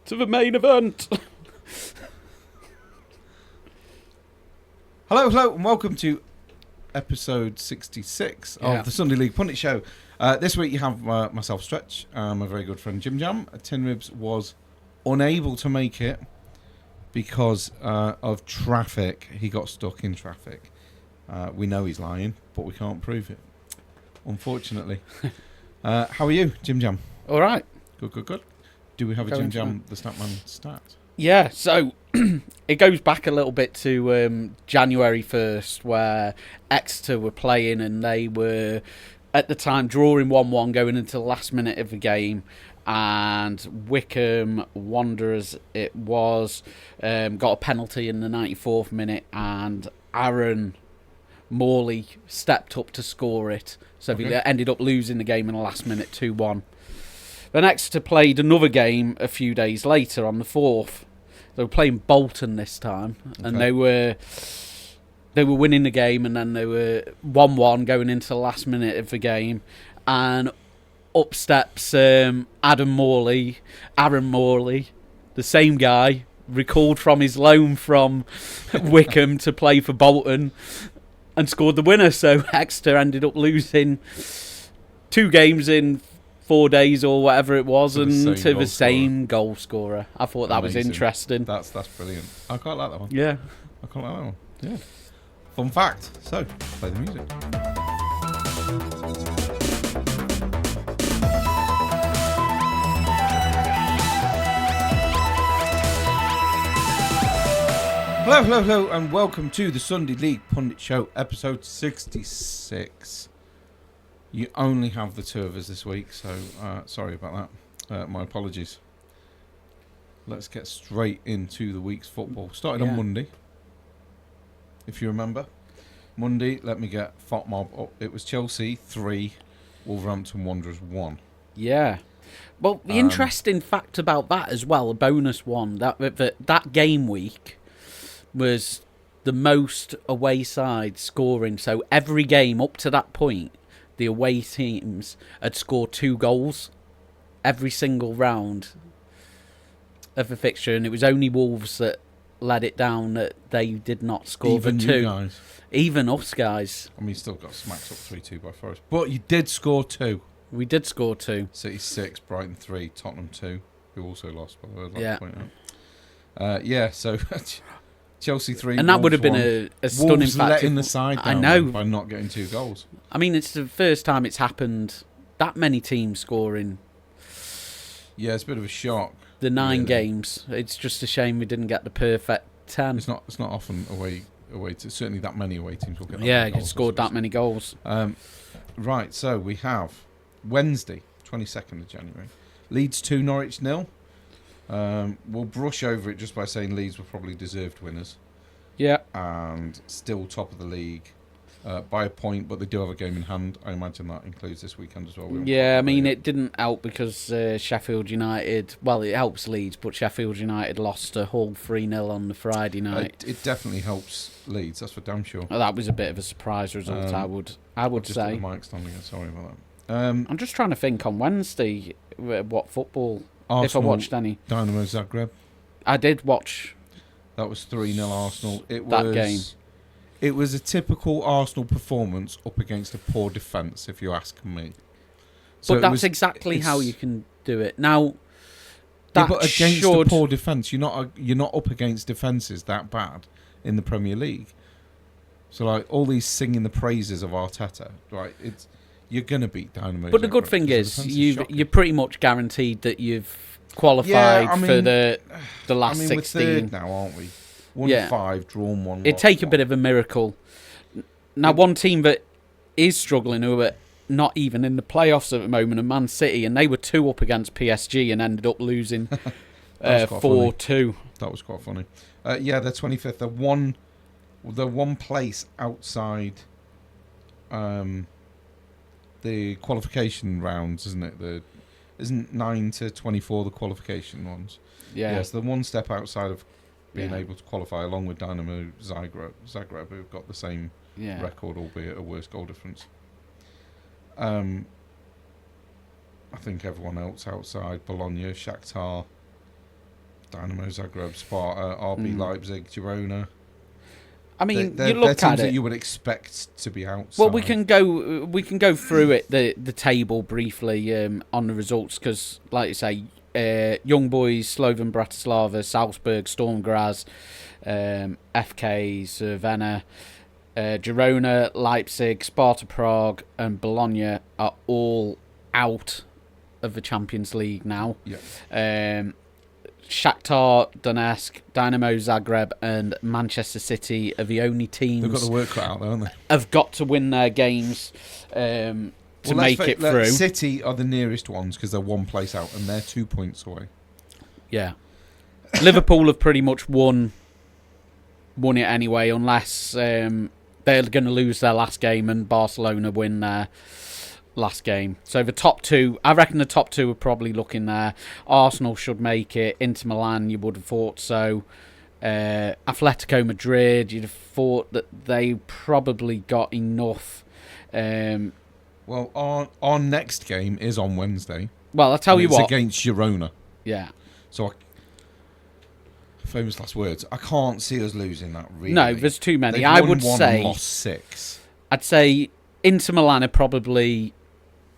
to the main event. Hello, and welcome to episode 66 of the Sunday League Pundit Show. This week you have myself, Stretch, my very good friend Jim Jam. Tin Ribs was unable to make it because of traffic. He got stuck in traffic. We know he's lying, but we can't prove it, unfortunately. How are you, Jim Jam? All right. Good. Do we have a Jim Jam, the Snapman stat? Yeah, so it goes back a little bit to January 1st, where Exeter were playing and they were, at the time, drawing 1-1 going into the last minute of the game. And Wycombe Wanderers, it was, got a penalty in the 94th minute, and Aaron Morley stepped up to score it. So they ended up losing the game in the last minute 2-1. Then Exeter played another game a few days later on the 4th. They were playing Bolton this time, and they were winning the game, and then they were 1-1 going into the last minute of the game, and up steps Aaron Morley, the same guy, recalled from his loan from Wycombe to play for Bolton, and scored the winner. So Exeter ended up losing 2 games in 4 days or whatever it was, and to the same goal scorer. I thought that was interesting. That's brilliant. I quite like that one. Yeah. I quite like that one. Yeah. Fun fact. So, play the music. Hello, and welcome to the Sunday League Pundit Show, episode 66. You only have the two of us this week, so sorry about that. My apologies. Let's get straight into the week's football. Started on Monday, if you remember. Monday, let me get FOTMOB up. It was Chelsea 3, Wolverhampton Wanderers 1. Yeah. Well, the interesting fact about that as well, a bonus one, that game week was the most away side scoring. So every game up to that point, the away teams had scored 2 goals every single round of the fixture, and it was only Wolves that let it down, that they did not score Even the 2. You guys. Even us guys. I mean, you still got smacked up 3-2 by Forest. But you did score 2. We did score 2. City 6, Brighton 3, Tottenham 2, who also lost, by the way. I'd like to point out. So Chelsea 3, and that Wolves would have been 1. a stunning Wolves fact. letting the side down, I know, by not getting 2 goals. I mean, it's the first time it's happened, that many teams scoring. Yeah, it's a bit of a shock. The 9 games. It's just a shame we didn't get the perfect 10. It's not often away to, certainly that many away teams will get that many goals, scored that many goals. Right, so we have Wednesday, 22nd of January. Leeds 2, Norwich 0. We'll brush over it just by saying Leeds were probably deserved winners. Yeah. And still top of the league by a point, but they do have a game in hand. I imagine that includes this weekend as well. Yeah, I mean, it didn't help because Sheffield United, well, it helps Leeds, but Sheffield United lost to Hull 3-0 on the Friday night. It definitely helps Leeds, that's for damn sure. That was a bit of a surprise result, I would just say. The mic stand again, sorry about that. I'm just trying to think on Wednesday what football, Arsenal, if I watched any. Dynamo Zagreb. I did watch. That was 3-0 Arsenal. That game. It was a typical Arsenal performance up against a poor defence, if you ask me. So but that's exactly how you can do it. Now, that but against a poor defence, you're not up against defences that bad in the Premier League. So like all these singing the praises of Arteta, right? You're gonna beat Dynamo. But the good thing is, you're pretty much guaranteed that you've qualified for the last 16. We're third now, aren't we? 1-5, drawn 1. It'd take a bit of a miracle. Now, one team that is struggling, who are not even in the playoffs at the moment, are Man City, and they were 2 up against PSG and ended up losing 4-2. That was quite funny. They're 25th. They're one place outside the qualification rounds, isn't it? Isn't 9 to 24 the qualification ones? Yeah. Yes, they're one step outside of being able to qualify, along with Dynamo Zagreb, who've got the same record, albeit a worse goal difference. I think everyone else outside Bologna, Shakhtar, Dynamo Zagreb, Sparta, RB Leipzig, Girona. I mean, they're you look teams at that it. you would expect to be outside. Well, we can go through it the table briefly on the results because, like you say, Young Boys, Slovan Bratislava, Salzburg, Storm Graz, FK, Cervena, Girona, Leipzig, Sparta Prague, and Bologna are all out of the Champions League now. Yeah. Shakhtar Donetsk, Dynamo Zagreb, and Manchester City are the only teams. They've got the work cut out, though, haven't they? Have got to win their games to make it through. City are the nearest ones because they're one place out and they're 2 points away. Yeah, Liverpool have pretty much won it anyway, unless they're going to lose their last game and Barcelona win their last game. So the top two, I reckon the top two are probably looking there. Arsenal should make it. Inter Milan, you would have thought so. Atletico Madrid, you'd have thought that they probably got enough. Well, our next game is on Wednesday. Well, I'll tell you what. It's against Girona. Yeah. So, famous last words. I can't see us losing that, really. No, there's too many. They've I won would one say. And lost 6. I'd say Inter Milan are probably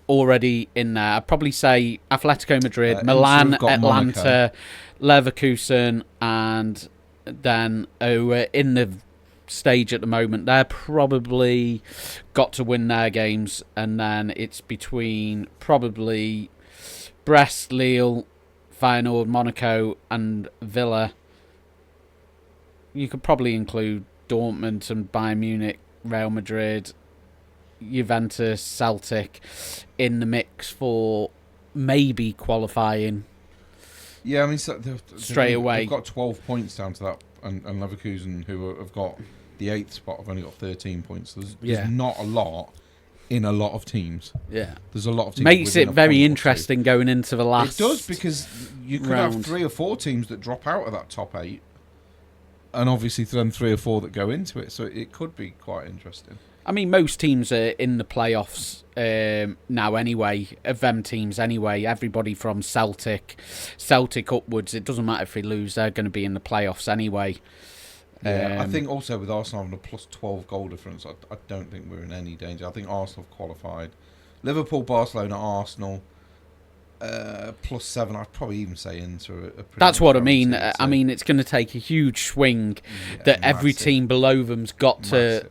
already in there. I'd probably say Atletico Madrid, Milan, Atlanta, Leverkusen, and then in the stage at the moment, they're probably got to win their games, and then it's between probably Brest, Lille, Feyenoord, Monaco, and Villa. You could probably include Dortmund and Bayern Munich, Real Madrid, Juventus, Celtic in the mix for maybe qualifying. Yeah, I mean, straight away. They've got 12 points down to that, and Leverkusen, who have got the 8th spot, have only got 13 points. There's not a lot in a lot of teams. Yeah. There's a lot of teams. Makes it very interesting going into the last. It does, because you could have 3 or 4 teams that drop out of that top 8, and obviously then 3 or 4 that go into it, so it could be quite interesting. I mean, most teams are in the playoffs now anyway, of them teams anyway. Everybody from Celtic upwards, it doesn't matter if they lose, they're going to be in the playoffs anyway. Yeah, I think also with Arsenal having a plus 12 goal difference, I don't think we're in any danger. I think Arsenal have qualified. Liverpool, Barcelona, Arsenal, plus 7, I'd probably even say into a That's what I mean. I mean, it's going to take a huge swing that every team below them's got to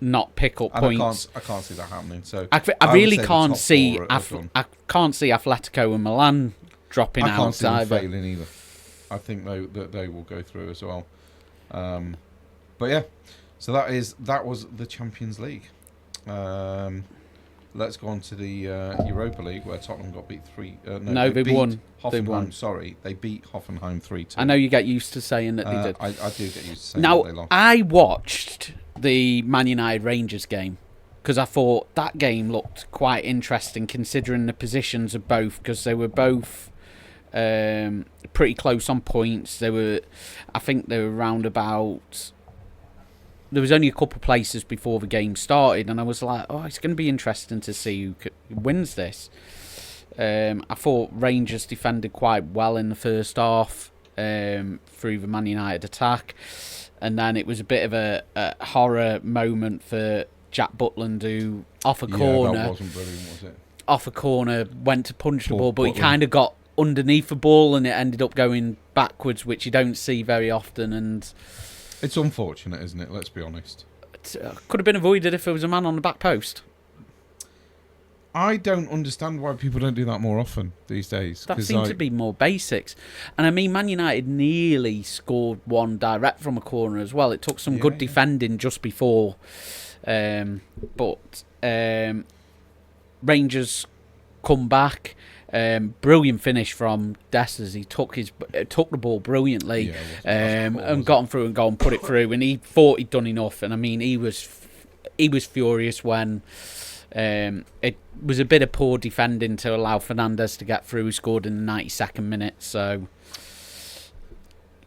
not pick up points. I can't see that happening. So I really can't see. I can't see Atletico and Milan dropping out. I can't see them either. failing either. I think that they will go through as well. But yeah, so that was the Champions League. Let's go on to the Europa League, where Tottenham got beat 3. No, they won. Hoffenheim, they won. Sorry, they beat Hoffenheim 3-2. I know you get used to saying that they did. I do get used to saying now, that they lost. I watched the Man United Rangers game because I thought that game looked quite interesting considering the positions of both, because they were both pretty close on points. I think they were round about. There was only a couple of places before the game started, and I was like, "Oh, it's going to be interesting to see who wins this." I thought Rangers defended quite well in the first half through the Man United attack, and then it was a bit of a horror moment for Jack Butland, who off a corner, that wasn't brilliant, was it? Off a corner, went to punch the ball, but he kind of got underneath the ball, and it ended up going backwards, which you don't see very often, and it's unfortunate, isn't it? Let's be honest. It could have been avoided if there was a man on the back post. I don't understand why people don't do that more often these days. That seems to be more basics. And I mean, Man United nearly scored one direct from a corner as well. It took some good defending just before. But Rangers come back. Brilliant finish from Dessers. He took the ball brilliantly and got him through and put it through. And he thought he'd done enough. And I mean, he was furious when it was a bit of poor defending to allow Fernandes to get through. He scored in the 92nd minute. So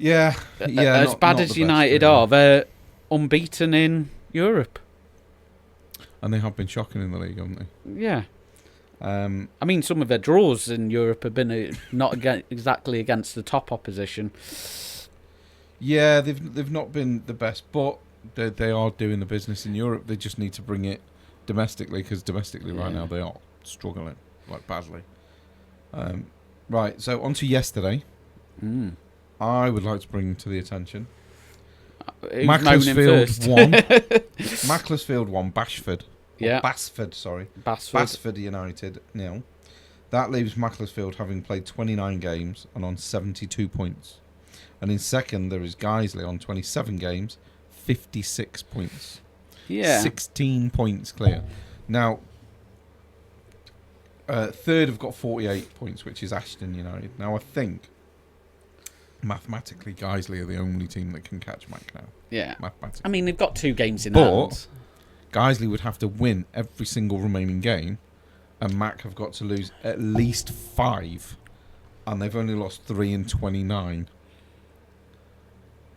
as bad as United are, they're unbeaten in Europe. And they have been shocking in the league, haven't they? Yeah. I mean, some of their draws in Europe have been not exactly against the top opposition. Yeah, they've not been the best, but they are doing the business in Europe. They just need to bring it domestically, because domestically right now they are struggling, like badly. Right, so on to yesterday. I would like to bring to the attention Macclesfield 1. Macclesfield 1, Bashford. Yeah. Basford, sorry. Basford United 0. That leaves Macclesfield having played 29 games and on 72 points. And in second, there is Guiseley on 27 games, 56 points. Yeah. 16 points clear. Now, third have got 48 points, which is Ashton United. Now, I think mathematically, Guiseley are the only team that can catch Mac now. Yeah. Mathematically. I mean, they've got 2 games in hand. Guiseley would have to win every single remaining game, and Mac have got to lose at least 5, and they've only lost 3 in 29.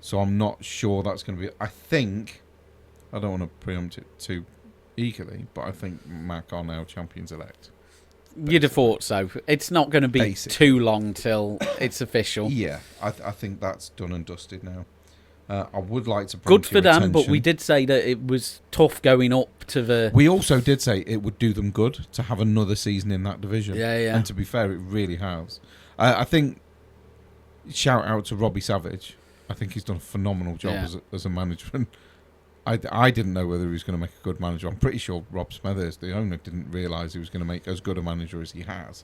So I'm not sure that's going to be... I don't want to preempt it too eagerly, but I think Mac are now champions-elect. You'd have thought so. It's not going to be too long till it's official. Yeah, I think that's done and dusted now. I would like to bring good for them, but we did say that it was tough going up to the... We also did say it would do them good to have another season in that division. Yeah. And to be fair, it really has. I think, shout out to Robbie Savage. I think he's done a phenomenal job as a manager. I didn't know whether he was going to make a good manager. I'm pretty sure Rob Smethurst, the owner, didn't realise he was going to make as good a manager as he has.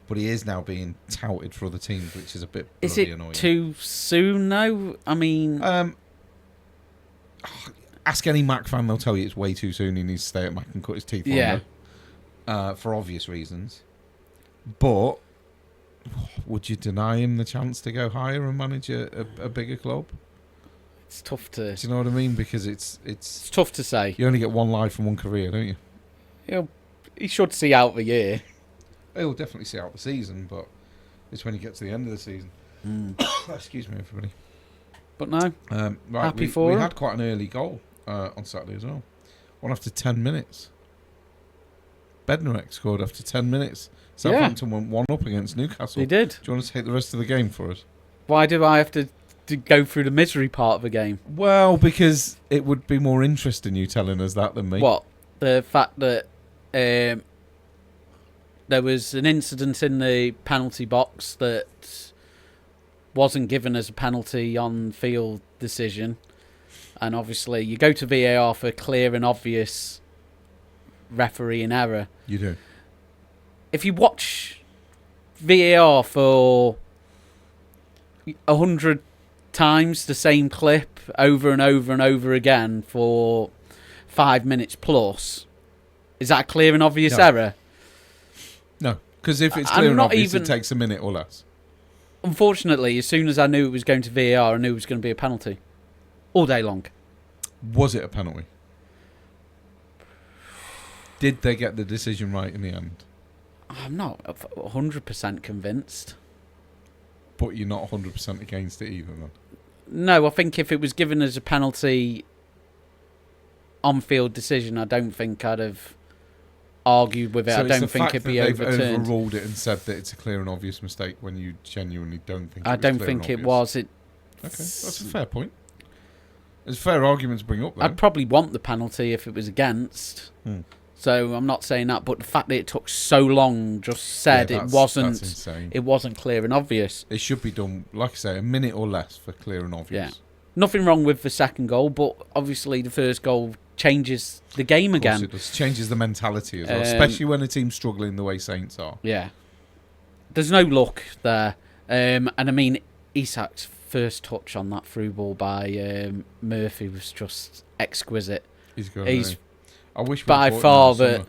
But he is now being touted for other teams, which is a bit bloody annoying. Is it too soon now? I mean... ask any Mac fan, they'll tell you it's way too soon. He needs to stay at Mac and cut his teeth longer. For obvious reasons. But would you deny him the chance to go higher and manage a bigger club? It's tough to... Do you know what I mean? Because it's tough to say. You only get one life and one career, don't you? He should see out the year. He'll definitely see out the season, but it's when you get to the end of the season. Excuse me, everybody. But no, right, happy for him. We had quite an early goal on Saturday as well. One after 10 minutes. Bednarek scored after 10 minutes. Southampton went 1 up against Newcastle. They did. Do you want to take the rest of the game for us? Why do I have to go through the misery part of the game? Well, because it would be more interesting you telling us that than me. What? The fact that there was an incident in the penalty box that wasn't given as a penalty on field decision, and obviously you go to VAR for clear and obvious refereeing error. You do. If you watch VAR for 100 times the same clip over and over and over again for 5 minutes plus, is that a clear and obvious error? No, because if it's clear and obvious, it takes a minute or less. Unfortunately, as soon as I knew it was going to VAR, I knew it was going to be a penalty. All day long. Was it a penalty? Did they get the decision right in the end? I'm not 100% convinced. But you're not 100% against it either, then? No, I think if it was given as a penalty on-field decision, I don't think I'd have argued with it. So I don't think it'd be overturned. They've overruled it and said that it's a clear and obvious mistake when you genuinely don't think it was. I don't think it was. Okay, that's a fair point. It's a fair argument to bring up, though. I'd probably want the penalty if it was against. So I'm not saying that, but the fact that it took so long just said it wasn't. That's insane. It wasn't clear and obvious. It should be done, like I say, a minute or less for clear and obvious. Yeah. Nothing wrong with the second goal, but obviously the first goal changes the game again. It does. Changes the mentality as well, especially when a team's struggling the way Saints are. Yeah. There's no luck there. And I mean, Isak's first touch on that through ball by Murphy was just exquisite. He's good. I wish by far that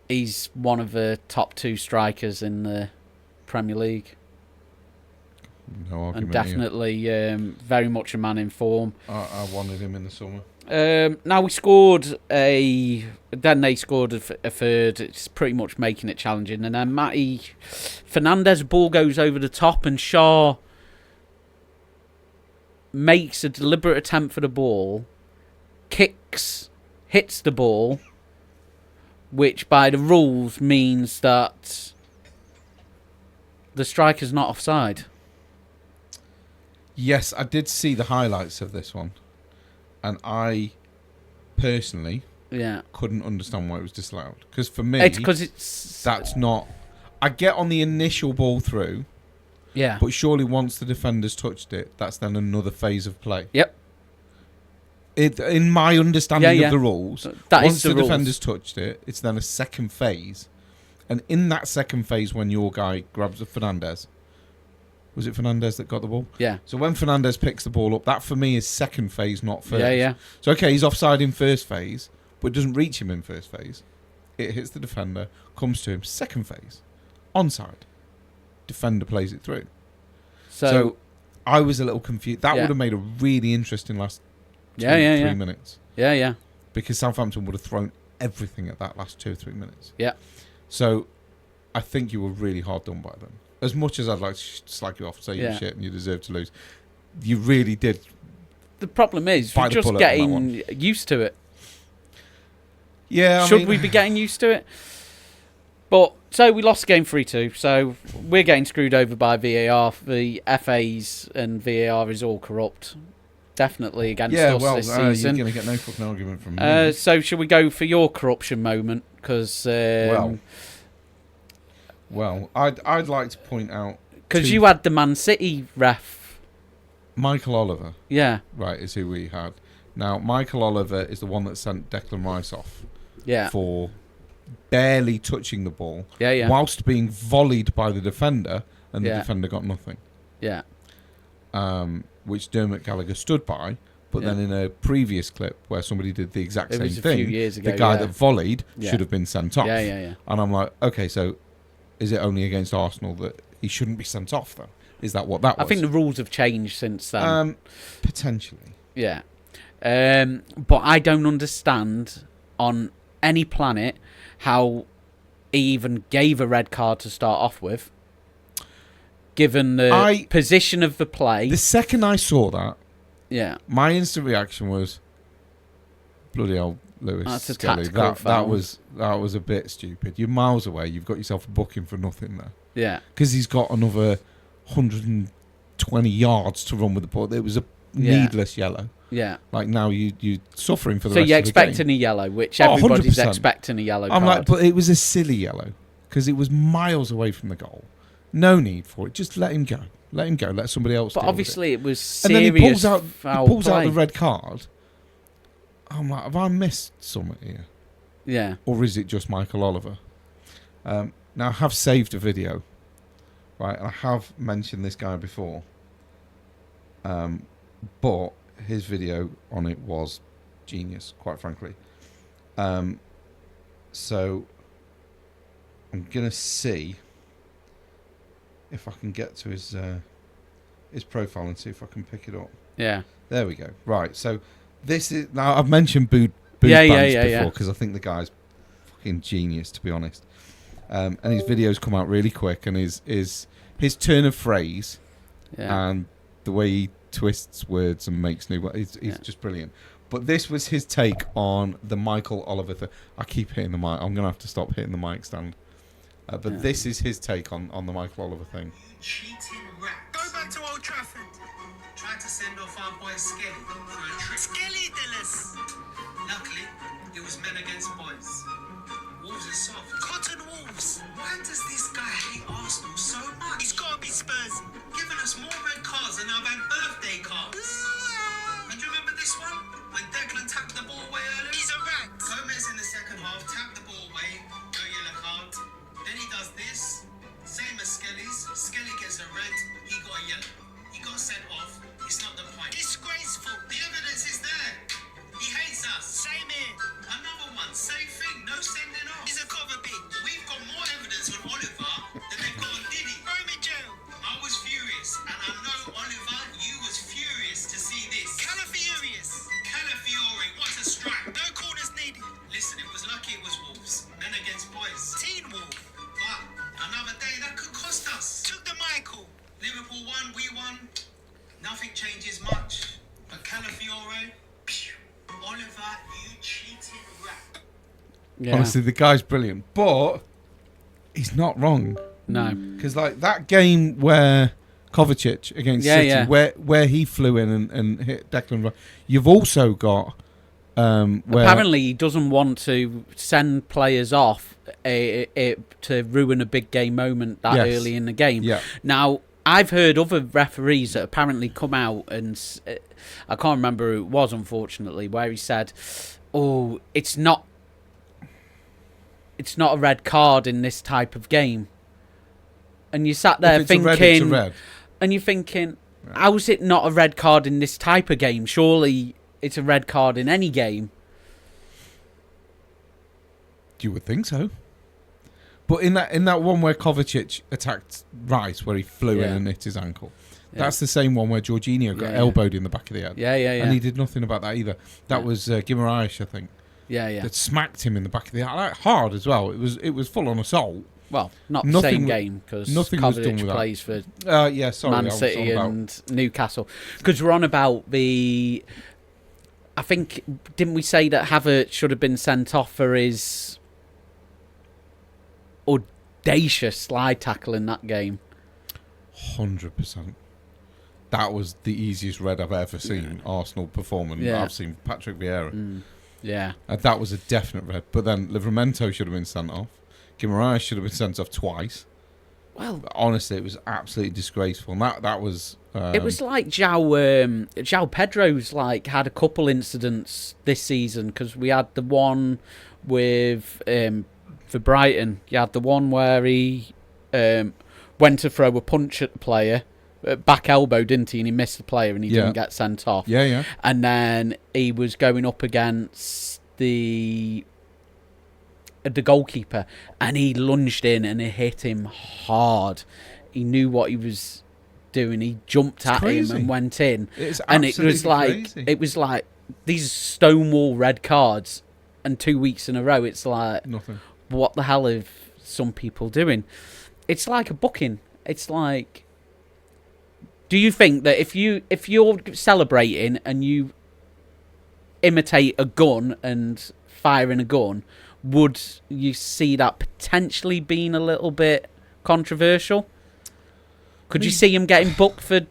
he's one of the top 2 strikers in the Premier League. No argument. And definitely very much a man in form. I wanted him in the summer. Now we scored then they scored a third. It's pretty much making it challenging. And then Matty Fernandez ball goes over the top, and Shaw makes a deliberate attempt for the ball, kicks, hits the ball, which by the rules means that the striker's not offside. Yes, I did see the highlights of this one, and I personally couldn't understand why it was disallowed. Because for me, It's because it's... that's not... I get on the initial ball through, Yeah. but surely once the defender's touched it, that's then another phase of play. Yep. In my understanding of the rules, once the rules. defender's touched it, it's then a second phase. And in that second phase, when your guy grabs the Fernandez... Was it Fernandez that got the ball? Yeah. So when Fernandez picks the ball up, that for me is second phase, not first. Yeah. So, okay, he's offside in first phase, but it doesn't reach him in first phase. It hits the defender, comes to him, second phase, onside. Defender plays it through. So I was a little confused. That would have made a really interesting last 2 or 3 minutes. Yeah. Because Southampton would have thrown everything at that last 2 or 3 minutes. Yeah. So I think you were really hard done by them. As much as I'd like to slag you off, say you're shit and you deserve to lose, you really did. The problem is, we're just getting used to it. Yeah, Should we be getting used to it? But, so we lost game 3-2, so we're getting screwed over by VAR. The FAs and VAR is all corrupt. Definitely against us this season. You're going to get no fucking argument from me. So should we go for your corruption moment? Because... Well, I'd like to point out... Because you had the Man City ref. Michael Oliver. Yeah. Right, is who we had. Now, Michael Oliver is the one that sent Declan Rice off. Yeah. For barely touching the ball. Yeah. Whilst being volleyed by the defender, and the defender got nothing. Yeah. Which Dermot Gallagher stood by. But then in a previous clip where somebody did the exact same thing, a few years ago, the guy that volleyed should have been sent off. Yeah. And I'm like, okay, so... Is it only against Arsenal that he shouldn't be sent off, then? Is that what that was? I think the rules have changed since then. Potentially. Yeah. But I don't understand on any planet how he even gave a red card to start off with, given the position of the play. The second I saw that, my instant reaction was, bloody hell, Lewis. That's a Skelly. tactical That was a bit stupid. You're miles away. You've got yourself a booking for nothing there. Yeah. Because he's got another 120 yards to run with the ball. It was a needless yellow. Yeah. Like now you're suffering for the rest of the game. So you're expecting a yellow, which everybody's expecting a yellow card. I'm like, but it was a silly yellow because it was miles away from the goal. No need for it. Just let him go. Let him go. Let somebody else. But obviously it was and serious. And then he pulls out out the red card. I'm like, have I missed something here? Yeah. Or is it just Michael Oliver? Now, I have saved a video, right? And I have mentioned this guy before. But his video on it was genius, quite frankly. So, I'm going to see if I can get to his profile and see if I can pick it up. Yeah. There we go. Right, so... This is now. I've mentioned Booed Bands before because I think the guy's fucking genius, to be honest. And his videos come out really quick, and his turn of phrase and the way he twists words and makes new words, he's just brilliant. But this was his take on the Michael Oliver thing. I keep hitting the mic. I'm gonna have to stop hitting the mic stand. But this is his take on the Michael Oliver thing. Cheating rat. Go back to Old Trafford. Tried to send off our boy Skelly for a trip. Skelly Dillis! Luckily, it was men against boys. Wolves are soft. Cotton Wolves! Why does this guy hate Arsenal so much? He's got to be Spurs. Giving us more red cards than our birthday cards. And do you remember this one? When Declan tapped the ball away earlier? He's a rat. Gomez in the second half tapped the ball away. No yellow card. Then he does this. Same as Skelly's. Skelly gets a red. He got a yellow. He got sent off. It's not the point. Disgraceful. The evidence is there. He hates us. Same here. Another one. Same thing. No sending off. He's a cover bitch. We've got more evidence on Oliver than they've got on Diddy. Throw him in jail. I was furious. And I know, Oliver, you was furious to see this. Calafurious. Calafiore. What a strike. No corners needed. Listen, it was lucky it was Wolves. Men against boys. Teen Wolf. But another day that could cost us. Took the Michael. Liverpool won. We won. Nothing changes much, but Calafiore, Oliver, you cheating rat. Yeah. Honestly, the guy's brilliant. But he's not wrong. No. Because like that game where Kovacic against City, where he flew in and hit Declan Rice, you've also got where apparently he doesn't want to send players off to ruin a big game moment that early in the game. Yeah. Now, I've heard other referees that apparently come out and I can't remember who it was, unfortunately, where he said, "Oh, it's not a red card in this type of game." And you sat there thinking, it's a red. And you're thinking, how is it not a red card in this type of game? Surely it's a red card in any game. You would think so. But in that one where Kovacic attacked Rice, where he flew in and hit his ankle, that's the same one where Jorginho got elbowed in the back of the head. Yeah. And he did nothing about that either. That was Guimaraes, I think. Yeah. That smacked him in the back of the head, like, hard as well. It was full on assault. Well, not the same game because Kovacic plays for Man City and Newcastle. Because we're on about the... I think, didn't we say that Havertz should have been sent off for his audacious slide tackle in that game? 100%. That was the easiest red I've ever seen Arsenal perform, and I've seen Patrick Vieira. Yeah. That was a definite red. But then Livramento should have been sent off. Guimaraes should have been sent off twice. Well, honestly, it was absolutely disgraceful. And that was. It was like João Pedro's had a couple incidents this season, because we had the one with for Brighton. You had the one where he went to throw a punch at the player, back elbow, didn't he? And he missed the player and he didn't get sent off. Yeah. And then he was going up against the goalkeeper, and he lunged in and it hit him hard. He knew what he was doing. He jumped at him and went in. And it was like these stonewall red cards, and 2 weeks in a row it's like nothing. What the hell are some people doing? It's like a booking. It's like, do you think that if you're celebrating and you imitate a gun and firing a gun, would you see that potentially being a little bit controversial? Could you see him getting booked for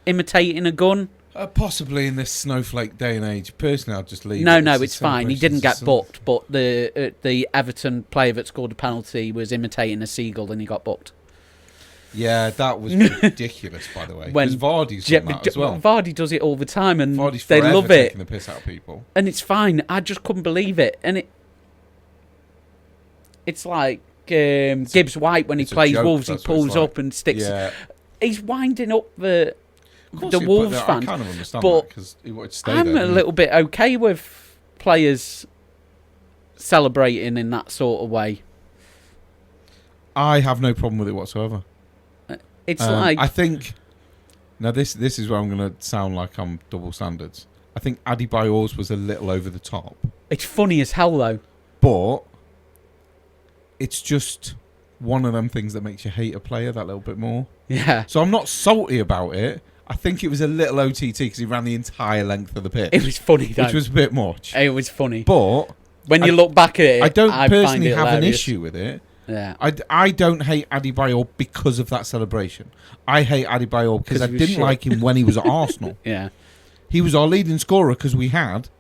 imitating a gun? Possibly in this snowflake day and age. Personally, I'd just leave. No, it's fine. He didn't get booked, but the Everton player that scored a penalty was imitating a seagull and he got booked. Yeah, that was ridiculous, by the way. Because Vardy's done that as well. Vardy does it all the time, and Vardy's they love it. Taking the piss out of people, and it's fine. I just couldn't believe it, and it's like Gibbs White when he plays Wolves. He pulls up and sticks. Yeah. He's winding up the Wolves fans. I kind of understand that because he wanted to stay there. I'm a little bit okay with players celebrating in that sort of way. I have no problem with it whatsoever. It's like, I think now this is where I'm going to sound like I'm double standards. I think Adebayor's was a little over the top. It's funny as hell though, but it's just one of them things that makes you hate a player that little bit more. Yeah. So I'm not salty about it. I think it was a little OTT because he ran the entire length of the pitch. It was funny though. Which was a bit much. It was funny. But when you look back at it, I don't personally find it have hilarious. an issue with it. Yeah. I don't hate Adebayor because of that celebration. I hate Adebayor because I didn't like him when he was at Arsenal. Yeah. He was our leading scorer because we had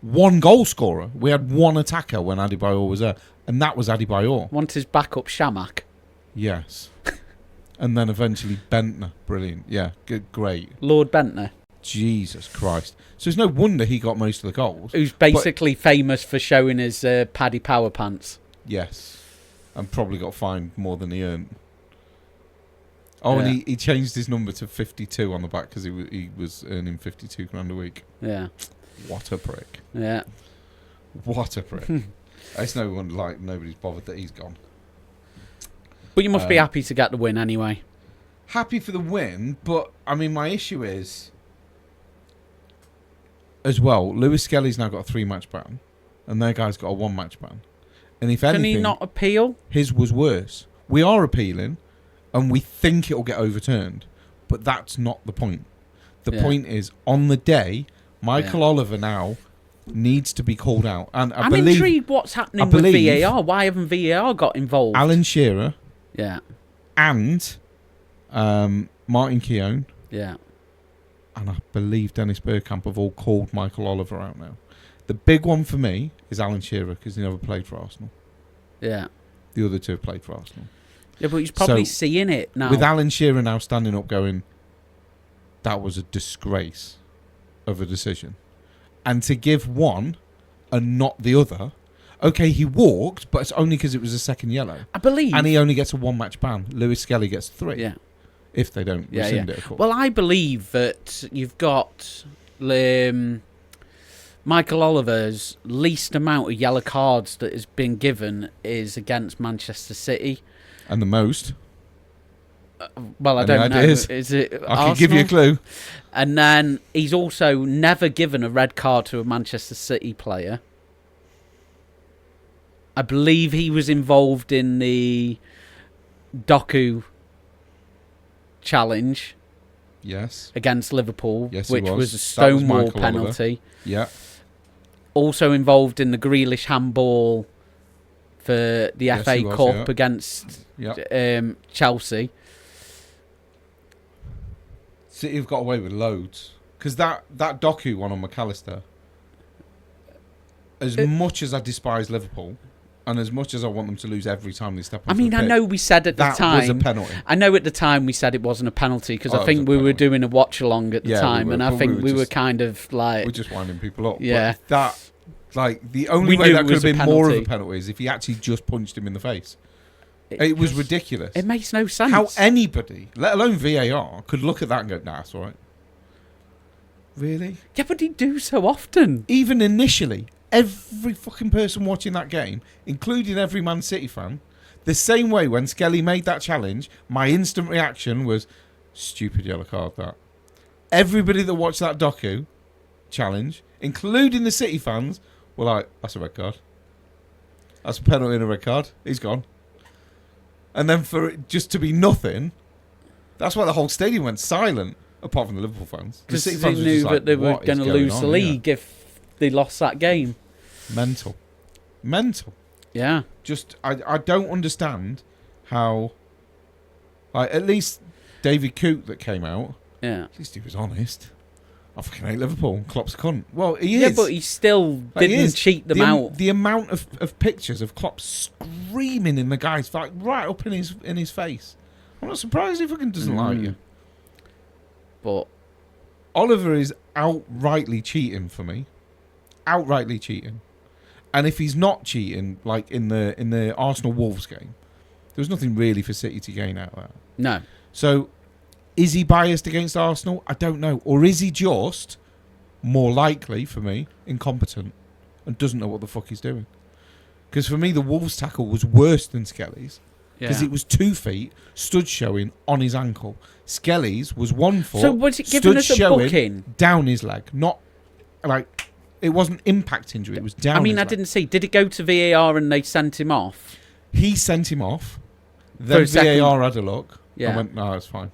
one goal scorer. We had one attacker when Adebayor was there, and that was Adebayor. Want his backup Shamak? Yes. And then eventually Bentner. Brilliant. Yeah, good, great. Lord Bentner. Jesus Christ. So it's no wonder he got most of the goals. Who's basically famous for showing his Paddy Power pants. Yes. And probably got fined more than he earned. Oh, yeah. And he changed his number to 52 on the back because he was earning 52 grand a week. Yeah. What a prick. Yeah. What a prick. It's no wonder nobody's bothered that he's gone. But you must be happy to get the win anyway. Happy for the win, but I mean my issue is as well, Lewis Skelly's now got a 3-match ban and their guy's got a 1-match ban. And if anything, can he not appeal? His was worse. We are appealing, and we think it'll get overturned, but that's not the point. The point is, on the day, Michael Oliver now needs to be called out. And I'm intrigued what's happening with VAR. Why haven't VAR got involved? Alan Shearer, yeah, and Martin Keown, yeah, and I believe Dennis Bergkamp have all called Michael Oliver out now. The big one for me is Alan Shearer because he never played for Arsenal. yeah. The other two have played for Arsenal. Yeah, but he's probably So, seeing it now. With Alan Shearer now standing up going, that was a disgrace of a decision. And to give one and not the other, okay, he walked, but it's only because it was a second yellow. I believe. And he only gets a one-match ban. Lewis Skelly gets 3. Yeah. If they don't rescind it, of course. Well, I believe that you've got Michael Oliver's least amount of yellow cards that has been given is against Manchester City. And the most. Well, I Any don't know. ideas? Is it I Arsenal? can give you a clue. And then he's also never given a red card to a Manchester City player. I believe he was involved in the Doku challenge Yes. against Liverpool, Yes, he which was. was a That was stonewall Michael penalty. Yeah. Also involved in the Grealish handball for the Yes, FA he was, Cup yeah. against Chelsea. City have got away with loads. Because that Doku one on McAllister, as much as I despise Liverpool, and as much as I want them to lose every time they step on the pitch, I know we said at the that time... was a penalty. I know at the time we said it wasn't a penalty because I think we were doing a watch-along at the time, we were, and I but think we were just- kind of like... We're just winding people up. Yeah. But that, like, the only We way knew that it could was have a been more of a penalty. penalty is if he actually just punched him in the face. It was ridiculous. It makes no sense. How anybody, let alone VAR, could look at that and go, nah, it's all right. Really? Yeah, but he do so often. Even initially, every fucking person watching that game, including every Man City fan, the same way when Skelly made that challenge, my instant reaction was, stupid yellow card, that. Everybody that watched that Doku challenge, including the City fans, were like, that's a red card. That's a penalty and a red card. He's gone. And then for it just to be nothing, that's why the whole stadium went silent, apart from the Liverpool fans. The Because City they fans were knew just that like, they were "What is going to going lose on the here?" league if they lost that game. Mental. Yeah. Just, I don't understand how, like, at least David Coote that came out, Yeah. at least he was honest. I fucking hate Liverpool. Klopp's a cunt. Well, he Yeah, is. but he still Like, he didn't is. cheat them the, out. The amount of pictures of Klopp screaming in the guy's like right up in his face. I'm not surprised he fucking doesn't like you. But Oliver is outrightly cheating for me. Outrightly cheating. And if he's not cheating, like in the Arsenal Wolves game, there was nothing really for City to gain out of that. no. So, is he biased against Arsenal? I don't know. Or is he just, more likely for me, incompetent and doesn't know what the fuck he's doing? Because for me, the Wolves tackle was worse than Skelly's. Because it was 2 feet, stood showing on his ankle. Skelly's was 1 foot, So was it giving stood us a showing booking? down his leg. Not, like, it wasn't impact injury, it was down I mean, his I leg. didn't see. Did it go to VAR and they sent him off? He sent him off. For Then a second. VAR had a look. Yeah. And went, no, it's fine.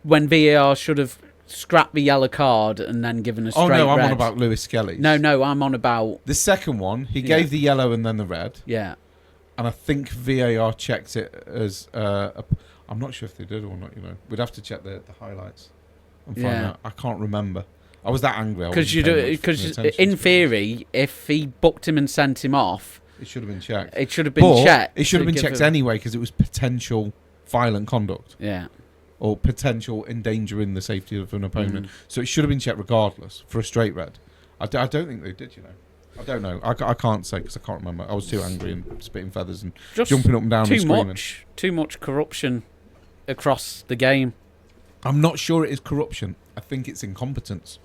When VAR should have scrapped the yellow card and then given a straight Oh, no, I'm red. on about Lewis Skelly. No, I'm on about... The second one, he Yeah. gave the yellow and then the red. Yeah. And I think VAR checked it as... I'm not sure if they did or not, you know. We'd have to check the highlights and find Yeah. out. I can't remember. I was that angry. Because in theory, if he booked him and sent him off, it should have been checked. it should have been But checked. it should have to been give checked him- anyway because it was potential violent conduct Yeah. or potential endangering the safety of an opponent. Mm. So it should have been checked regardless for a straight red. I don't think they did, you know. I don't know. I can't say because I can't remember. I was too angry and spitting feathers and Just jumping up and down and screaming. Too much corruption across the game. I'm not sure it is corruption. I think it's incompetence.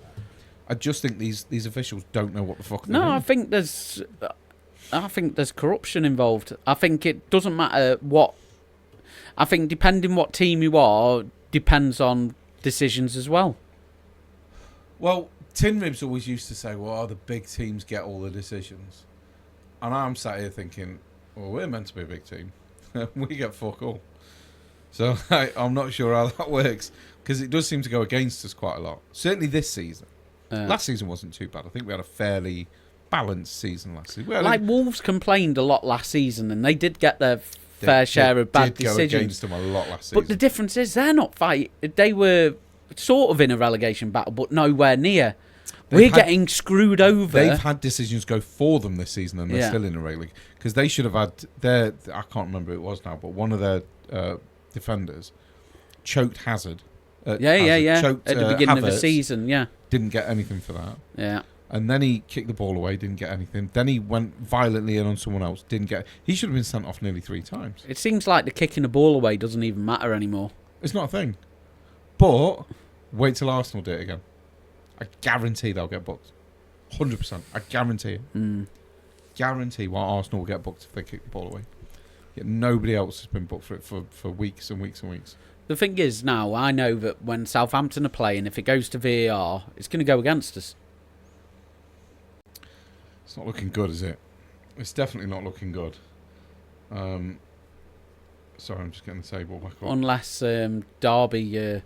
I just think these officials don't know what the fuck they're No, doing. I think there's corruption involved. I think it doesn't matter what. I think depending what team you are depends on decisions as well. Well, Tin Ribs always used to say, well, the big teams get all the decisions. And I'm sat here thinking, well, we're meant to be a big team. We get fuck all. So I'm not sure how that works because it does seem to go against us quite a lot. Certainly this season. Last season wasn't too bad. I think we had a fairly balanced season last season. Like Wolves complained a lot last season, and they did get their fair share of bad decisions. decisions. Go against them a lot last season. But the difference is they're not fighting. They were sort of in a relegation battle, but nowhere near. We're getting screwed over. They've had decisions go for them this season, and they're still in a relegation because they should have had their. I can't remember who it was now, but one of their defenders choked Hazard. Choked, at the beginning of the season, didn't get anything for that. Yeah. And then he kicked the ball away, didn't get anything. Then he went violently in on someone else, didn't get. He should have been sent off nearly 3 times. It seems like the kicking the ball away doesn't even matter anymore. It's not a thing. But wait till Arsenal do it again. I guarantee they'll get booked. 100%. I guarantee it. Guarantee why Arsenal will get booked if they kick the ball away. Yet nobody else has been booked for it for weeks and weeks and weeks. The thing is now, I know that when Southampton are playing, if it goes to VAR, it's going to go against us. It's not looking good, is it? It's definitely not looking good. Sorry, I'm just getting the table back up. Unless Derby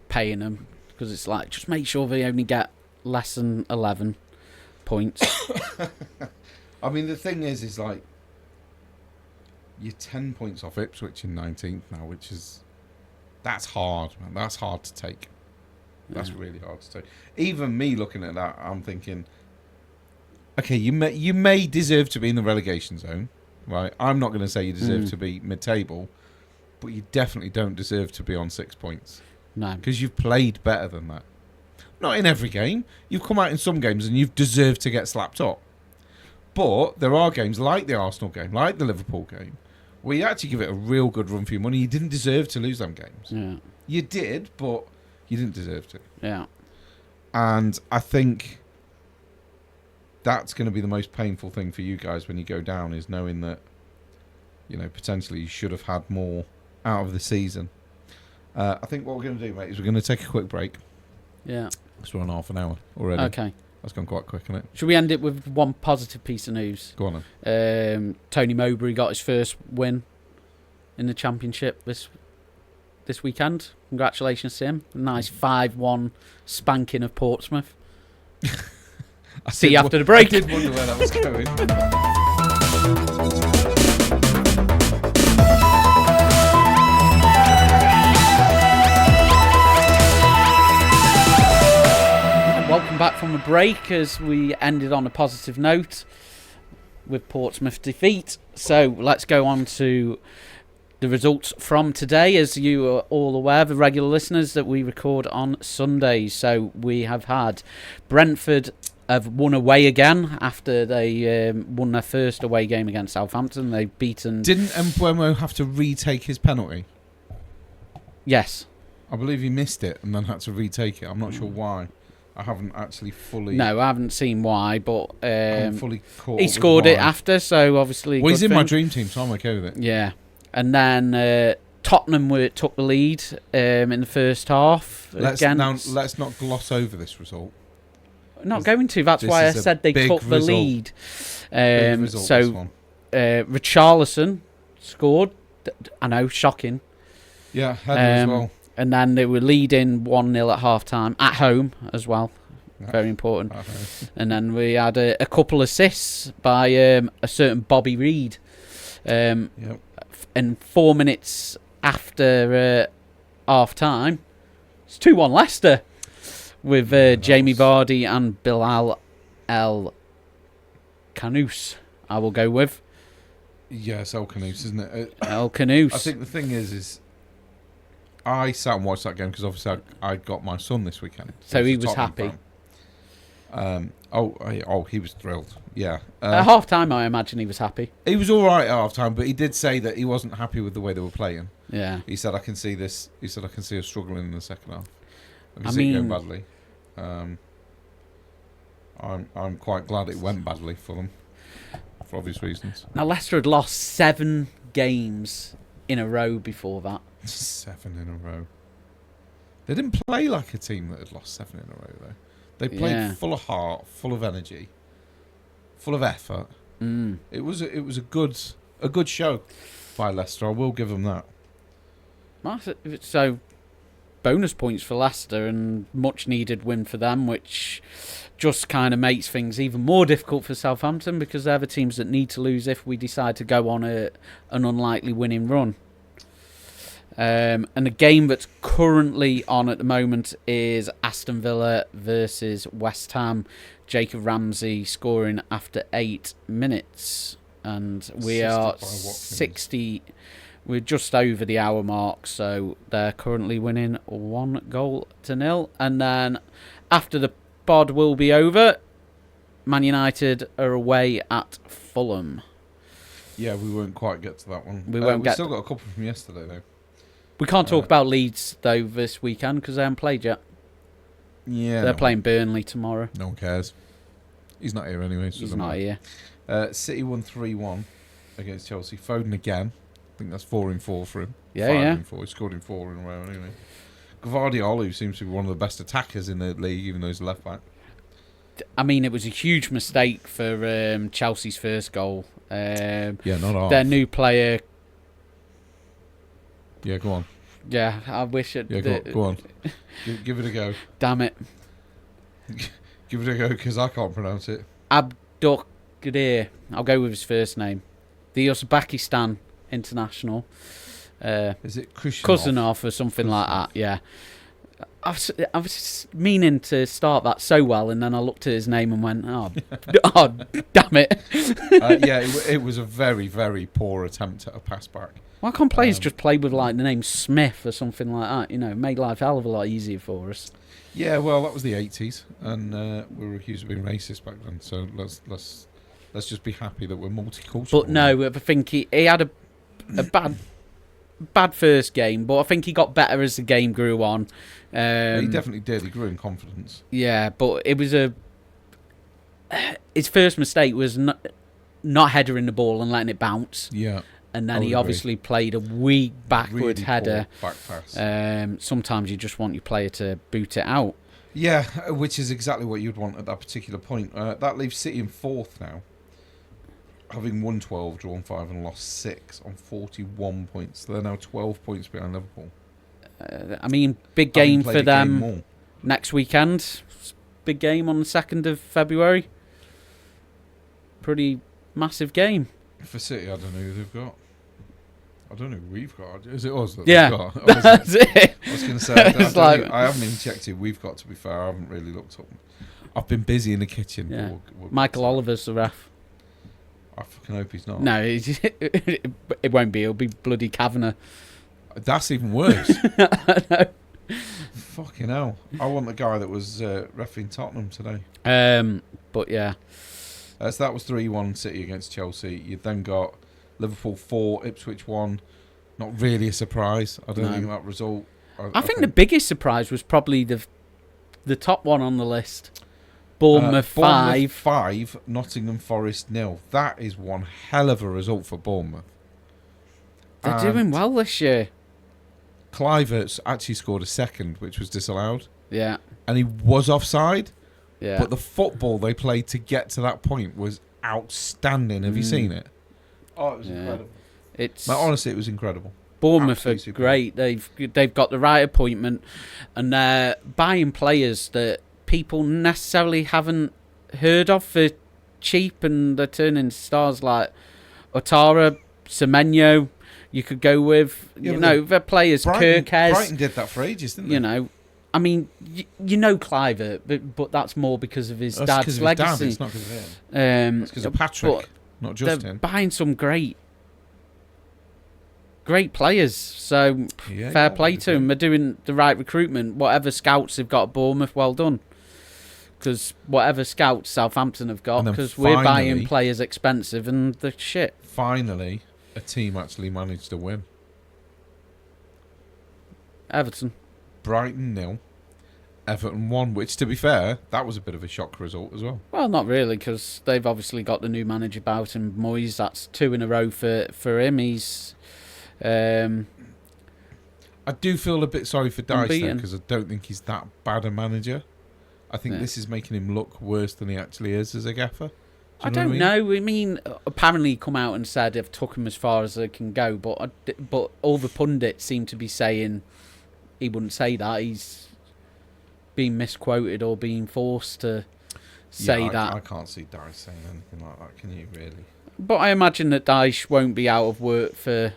paying them, because it's like, just make sure they only get less than 11 points. I mean, the thing is like, you're 10 points off Ipswich in 19th now, which is... That's hard, man. That's hard to take. That's really hard to take. Even me looking at that, I'm thinking... Okay, you may deserve to be in the relegation zone, right? I'm not going to say you deserve to be mid-table, but you definitely don't deserve to be on 6 points. No. Because you've played better than that. Not in every game. You've come out in some games and you've deserved to get slapped up. But there are games like the Arsenal game, like the Liverpool game, where you actually give it a real good run for your money. You didn't deserve to lose them games. Yeah. You did, but you didn't deserve to. Yeah. And I think... that's going to be the most painful thing for you guys when you go down, is knowing that, you know, potentially you should have had more out of the season. I think what we're going to do, mate, is we're going to take a quick break. Yeah. Because we're on half an hour already. Okay. That's gone quite quick, isn't it? Should we end it with one positive piece of news? Go on then. Tony Mowbray got his first win in the Championship this weekend. Congratulations to him. Nice 5-1 spanking of Portsmouth. See you after the break. I did wonder where that was going. Welcome back from the break, as we ended on a positive note with Portsmouth defeat. So let's go on to the results from today. As you are all aware, the regular listeners, that we record on Sundays. So we have had Brentford have won away again after they won their first away game against Southampton. They've beaten... Didn't Mbeumo have to retake his penalty? Yes. I believe he missed it and then had to retake it. I'm not sure why. I haven't actually fully... No, I haven't seen why, but fully caught he scored it after, so obviously... Well, he's in my dream team, so I'm okay with it. Yeah. And then Tottenham took the lead in the first half. Let's not gloss over this result. Not going to. That's why I said they took the lead. So Richarlison scored. I know, shocking. Yeah, header as well. And then they were leading 1-0 at half-time, at home as well. Yeah. Very important. And then we had a couple assists by a certain Bobby Reed. And 4 minutes after half-time, it's 2-1 Leicester with Jamie Vardy and Bilal El Kanous, I will go with. Yeah, it's El Kanous, isn't it? El Kanous. I think the thing is I sat and watched that game because obviously I got my son this weekend. So he was happy. He was thrilled. Yeah. At half time, I imagine he was happy. He was all right at half time, but he did say that he wasn't happy with the way they were playing. Yeah. He said, "I can see this." He said, "I can see us struggling in the second half. I can see it going badly." I'm quite glad it went badly for them, for obvious reasons. Now Leicester had lost 7 games in a row before that. 7 in a row. They didn't play like a team that had lost 7 in a row, though. They played full of heart, full of energy, full of effort. It was a good show by Leicester. I will give them that. So bonus points for Leicester and much needed win for them, which just kind of makes things even more difficult for Southampton because they're the teams that need to lose if we decide to go on an unlikely winning run. And the game that's currently on at the moment is Aston Villa versus West Ham. Jacob Ramsey scoring after 8 minutes. And we are 60... We're just over the hour mark, so they're currently winning 1-0. And then after the pod will be over, Man United are away at Fulham. Yeah, we won't quite get to that one. We still got a couple from yesterday, though. We can't talk about Leeds, though, this weekend because they haven't played yet. Yeah, They're playing Burnley tomorrow. No one cares. He's not here anyway. So he's not here. City won 3-1 against Chelsea. Foden again. I think that's 4 in 4 for him. Yeah, 5 yeah. in 4. He scored in 4 in a row anyway. Gvardiol, who seems to be one of the best attackers in the league, even though he's left back. I mean, it was a huge mistake for Chelsea's first goal. Yeah, not off. Their new player. Yeah, go on. Yeah, I wish it. Yeah, go on. Give it a go. Damn it. Give it a go, because I can't pronounce it. Abdulkadir. I'll go with his first name. The Uzbekistan international. Is it Kuznov or something like that, yeah. I was meaning to start that so well, and then I looked at his name and went, oh damn it. Yeah, it was a very, very poor attempt at a pass back. Why can't players just play with like the name Smith or something like that? You know, make life a hell of a lot easier for us. Yeah, well, that was the 80s, and we were accused of being racist back then. So let's just be happy that we're multicultural. But no, I think he had a bad first game, but I think he got better as the game grew on. Yeah, he definitely did. He grew in confidence. Yeah, but it was his first mistake was not headering the ball and letting it bounce. Yeah. And then he obviously played a weak backward really header. Back pass. Sometimes you just want your player to boot it out. Yeah, which is exactly what you'd want at that particular point. That leaves City in 4th now, having won 12, drawn 5 and lost 6 on 41 points. They're now 12 points behind Liverpool. I mean, big game for them next weekend. Big game on the 2nd of February. Pretty massive game. For City, I don't know who they've got. I don't know who we've got. Is it us that yeah, they've got? Oh, that's it. I was going to say, I haven't even checked who we've got, to be fair. I haven't really looked up. I've been busy in the kitchen. Yeah. We'll Michael Oliver's the ref. I fucking hope he's not. No, it won't be. It'll be bloody Kavanagh. That's even worse. I know. Fucking hell. I want the guy that was reffing Tottenham today. But yeah. So that was 3-1 City against Chelsea. You then got Liverpool 4, Ipswich 1. Not really a surprise. I don't think that result... I think the biggest surprise was probably the top one on the list. Bournemouth 5. 5, Nottingham Forest 0. That is one hell of a result for Bournemouth. They're doing well this year. Kluivert's actually scored a second, which was disallowed. Yeah. And he was offside. Yeah. But the football they played to get to that point was outstanding. Have you seen it? Oh, it was incredible. Honestly, it was incredible. Bournemouth are great. They've got the right appointment, and they're buying players that people necessarily haven't heard of for cheap, and they're turning stars like Otara, Semenyo. You could go with, they're players. Kirkes. Brighton did that for ages, didn't they? You know, I mean, Kluivert, but that's more because of his dad's legacy. It's not because of him. It's because of Patrick, not just they're him. Buying some great players, so fair play to them. They're doing the right recruitment. Whatever scouts they've got at Bournemouth, well done. Because whatever scouts Southampton have got, because we're buying players expensive and the shit. Finally, a team actually managed to win. Everton. Brighton 0, Everton 1, which, to be fair, that was a bit of a shock result as well. Well, not really, because they've obviously got the new manager about, and Moyes, that's 2 in a row for him. He's... I do feel a bit sorry for Dice, though, unbeaten. because I don't think he's that bad a manager. I think this is making him look worse than he actually is as a gaffer. I don't know. I mean, apparently he come out and said they've took him as far as they can go, but all the pundits seem to be saying he wouldn't say that. He's been misquoted or being forced to say that. I can't see Dyche saying anything like that, can you, really? But I imagine that Dyche won't be out of work for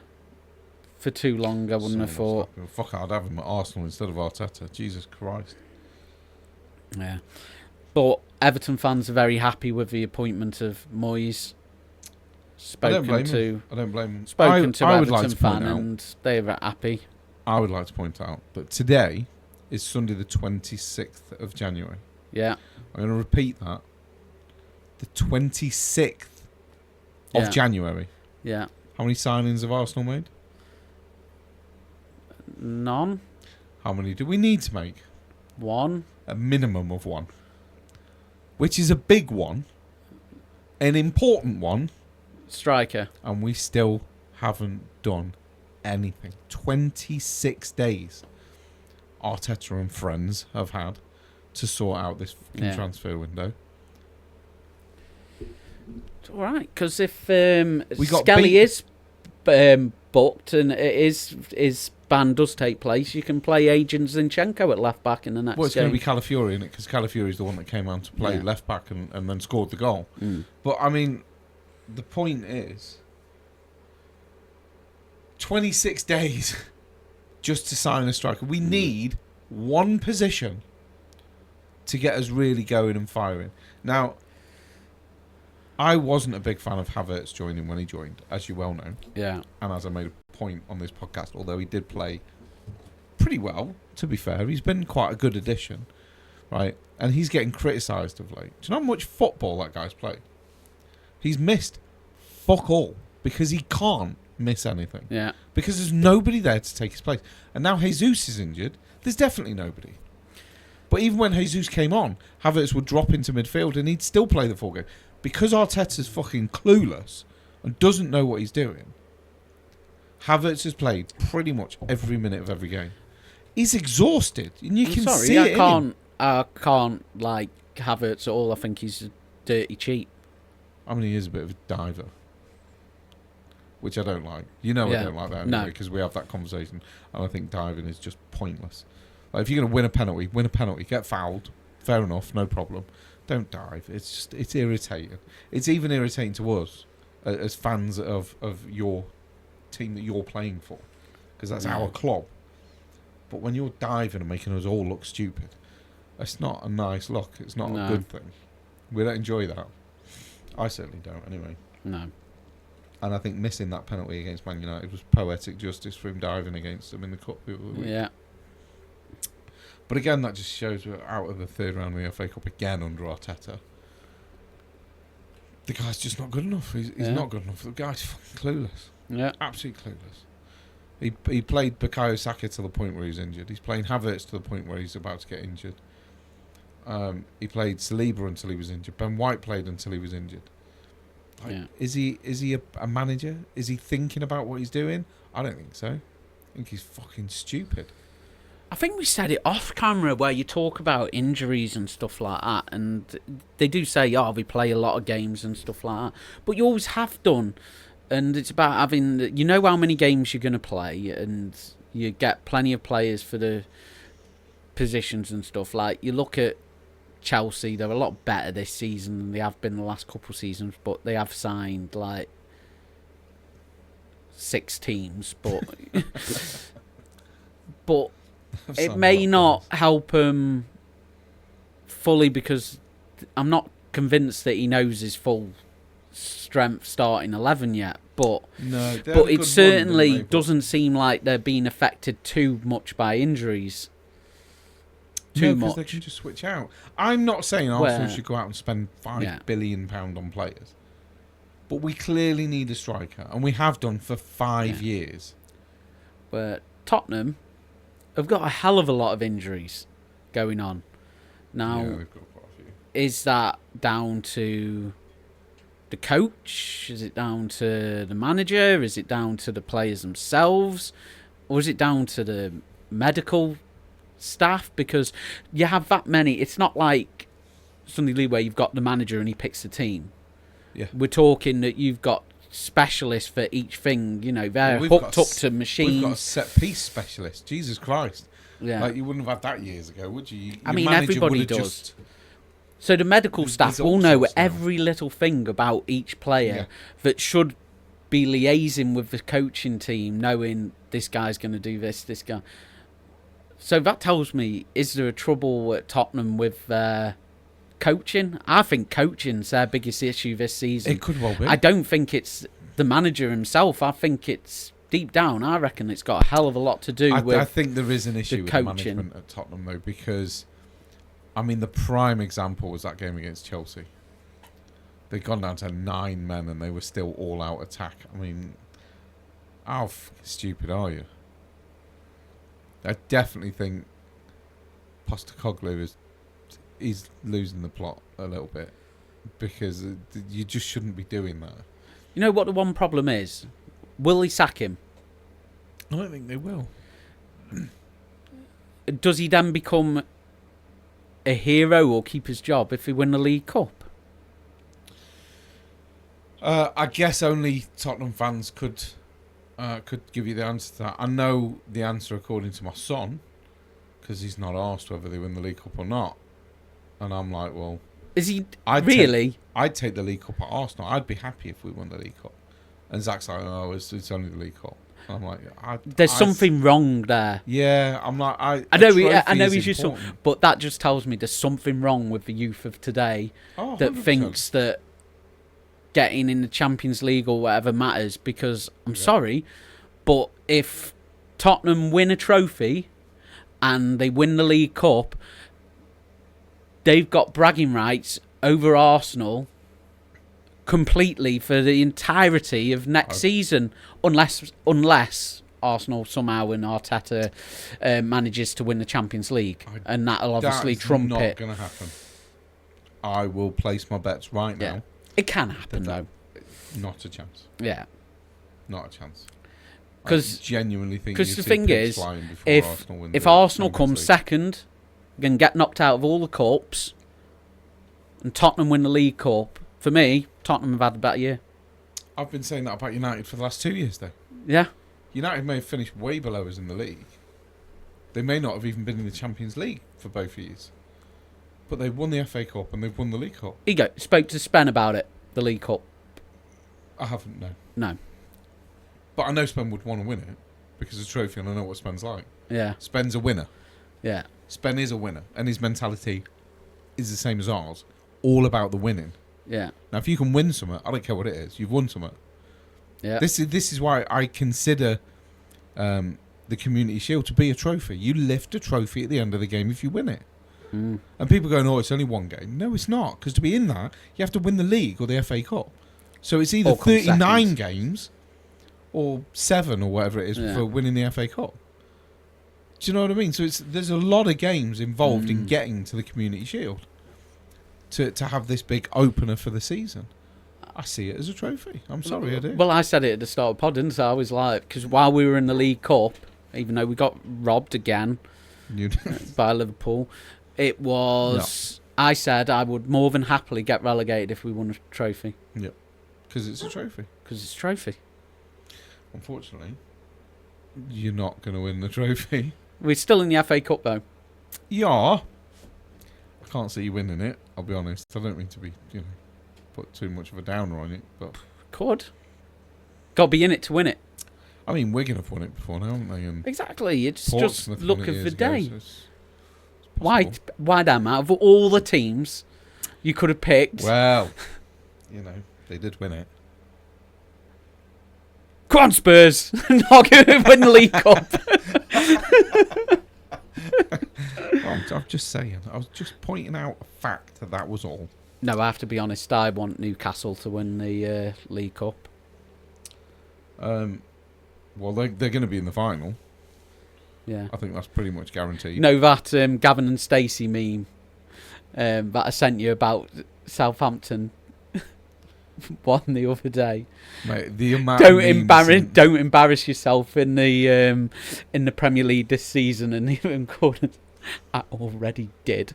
too long, I wouldn't have thought. Fuck, I'd have him at Arsenal instead of Arteta. Jesus Christ. Yeah. But Everton fans are very happy with the appointment of Moyes. I don't blame him. Spoken to I would Everton like to fan, point out, and they were happy. I would like to point out that today is Sunday the 26th of January. Yeah. I'm going to repeat that. The 26th of January. Yeah. How many signings have Arsenal made? None. How many do we need to make? One. A minimum of one. Which is a big one. An important one. Striker. And we still haven't done anything. 26 days Arteta and friends have had to sort out this transfer window. It's all right, because if got Skelly is booked and his ban does take place, you can play Agent Zinchenko at left back in the next game. Well, it's going to be Calafiori, isn't it? Because Calafiori is the one that came on to play left back and then scored the goal. But, I mean, the point is 26 days just to sign a striker. We need one position to get us really going and firing. Now, I wasn't a big fan of Havertz joining when he joined, as you well know. Yeah. And as I made a point on this podcast, although he did play pretty well, to be fair, he's been quite a good addition, right? And he's getting criticised of late. Do you know how much football that guy's played? He's missed fuck all because he can't miss anything. Yeah. Because there's nobody there to take his place. And now Jesus is injured. There's definitely nobody. But even when Jesus came on, Havertz would drop into midfield and he'd still play the full game. Because Arteta's fucking clueless and doesn't know what he's doing, Havertz has played pretty much every minute of every game. He's exhausted, and you can see it. I can't like Havertz at all. I think he's a dirty cheat. I mean, he is a bit of a diver, which I don't like. You know, I don't like that anyway because we have that conversation, and I think diving is just pointless. Like, if you're going to win a penalty, get fouled. Fair enough, no problem. Don't dive. It's irritating. It's even irritating to us as fans of your team that you're playing for, because that's our club. But when you're diving and making us all look stupid, it's not a nice look. It's not a good thing. We don't enjoy that. I certainly don't, anyway. No. And I think missing that penalty against Man United was poetic justice for him diving against them in the cup the other week. Yeah. But again, that just shows we're out of the third round of the FA Cup again under Arteta. The guy's just not good enough. He's not good enough. The guy's fucking clueless. Yeah. Absolutely clueless. He played Bukayo Saka to the point where he's injured. He's playing Havertz to the point where he's about to get injured. He played Saliba until he was injured. Ben White played until he was injured. Is he a manager? Is he thinking about what he's doing? I don't think so. I think he's fucking stupid. I think we said it off camera where you talk about injuries and stuff like that, and they do say, we play a lot of games and stuff like that, but you always have done, and it's about having, you know how many games you're going to play, and you get plenty of players for the positions and stuff. Like, you look at Chelsea, they're a lot better this season than they have been the last couple of seasons, but they have signed, like, 6 teams, but... but... it may not help him fully because I'm not convinced that he knows his full strength starting 11 yet. But it certainly doesn't seem like they're being affected too much by injuries. Too much. They can just switch out. I'm not saying Arsenal should go out and spend £5 billion on players, but we clearly need a striker, and we have done for 5 years. But Tottenham have got a hell of a lot of injuries going on. Now, they've got quite a few. Is that down to the coach? Is it down to the manager? Is it down to the players themselves? Or is it down to the medical staff? Because you have that many. It's not like Sunday League where you've got the manager and he picks the team. Yeah. We're talking that you've got specialists for each thing, they're hooked up to machines. We've got a set piece specialist. Jesus Christ. Yeah. Like, you wouldn't have had that years ago, would you? I Your mean, manager everybody would have does. just- So the medical There's staff all will know sorts now. every little thing about each player Yeah. that should be liaising with the coaching team, knowing this guy's going to do this guy. So that tells me, is there a trouble at Tottenham with coaching? I think coaching's their biggest issue this season. It could well be. I don't think it's the manager himself. I think it's deep down. I reckon it's got a hell of a lot to do with. I think there is an issue with the coaching. management at Tottenham, though, because, I mean, the prime example was that game against Chelsea. They'd gone down to 9 men and they were still all out attack. I mean, how stupid are you? I definitely think Postecoglou he's losing the plot a little bit, because you just shouldn't be doing that. You know what the one problem is? Will he sack him? I don't think they will. Does he then become a hero or keep his job if he win the League Cup? I guess only Tottenham fans could give you the answer to that. I know the answer according to my son, because he's not asked whether they win the League Cup or not. And I'm like, well... Is he I'd really? I'd take the League Cup at Arsenal. I'd be happy if we won the League Cup. And Zach's like, oh, it's only the League Cup. And I'm like... There's something wrong there. Yeah, I'm like... I know is he's just... important. But that just tells me there's something wrong with the youth of today Oh, that 100%. thinks that getting in the Champions League or whatever matters, because I'm sorry, but if Tottenham win a trophy and they win the League Cup, they've got bragging rights over Arsenal completely for the entirety of next season, unless Arsenal somehow and Arteta manages to win the Champions League, and that'll obviously trump not it. going to happen. I will place my bets right now. Yeah. It can happen though. Not a chance. Yeah. Not a chance. I 'Cause- genuinely think Because you'd the see thing pigs is, flying before if Arsenal win if the Arsenal Champions comes League. second and get knocked out of all the cups, and Tottenham win the League Cup, for me, Tottenham have had a better year. I've been saying that about United for the last 2 years, though. Yeah. United may have finished way below us in the league. They may not have even been in the Champions League for both years. But they've won the FA Cup and they've won the League Cup. Ego spoke to Spen about it, the League Cup. I haven't, no. No. But I know Spen would want to win it because it's a trophy and I know what Spen's like. Yeah. Spen's a winner. Yeah. Spen is a winner and his mentality is the same as ours. All about the winning. Yeah. Now, if you can win something, I don't care what it is, you've won something. Yeah. This is why I consider the Community Shield to be a trophy. You lift a trophy at the end of the game if you win it. Mm. And people going, oh, it's only one game. No, it's not. Because to be in that, you have to win the league or the FA Cup. So it's either Or come 39 second. games or 7 or whatever it is Yeah. for winning the FA Cup. Do you know what I mean? So there's a lot of games involved in getting to the Community Shield to have this big opener for the season. I see it as a trophy. I'm sorry, I do. Well, I said it at the start of the pod, didn't I? I was like, because while we were in the League Cup, even though we got robbed again You- by Liverpool, it was... I said I would more than happily get relegated if we won a trophy. Yep. Because it's a trophy. Because it's a trophy. Unfortunately, you're not going to win the trophy. We're still in the FA Cup, though. Yeah. I can't see you winning it, I'll be honest. I don't mean to be, put too much of a downer on it, but... Could. Got to be in it to win it. I mean, Wigan have won it before now, haven't they? And Exactly. It's just Portsmouth look won it of the years ago, day. so it's Why, possible. Dan, out of all the teams you could have picked... Well, they did win it. Come on, Spurs! Not going to win the League Cup. I'm just saying. I was just pointing out a fact that was all. No, I have to be honest. I want Newcastle to win the League Cup. Well, they're going to be in the final. Yeah. I think that's pretty much guaranteed. You know that Gavin and Stacey meme that I sent you about Southampton won the other day. Mate, the amount Don't of don't embarrass yourself in the Premier League this season. And even Gordon, I already did.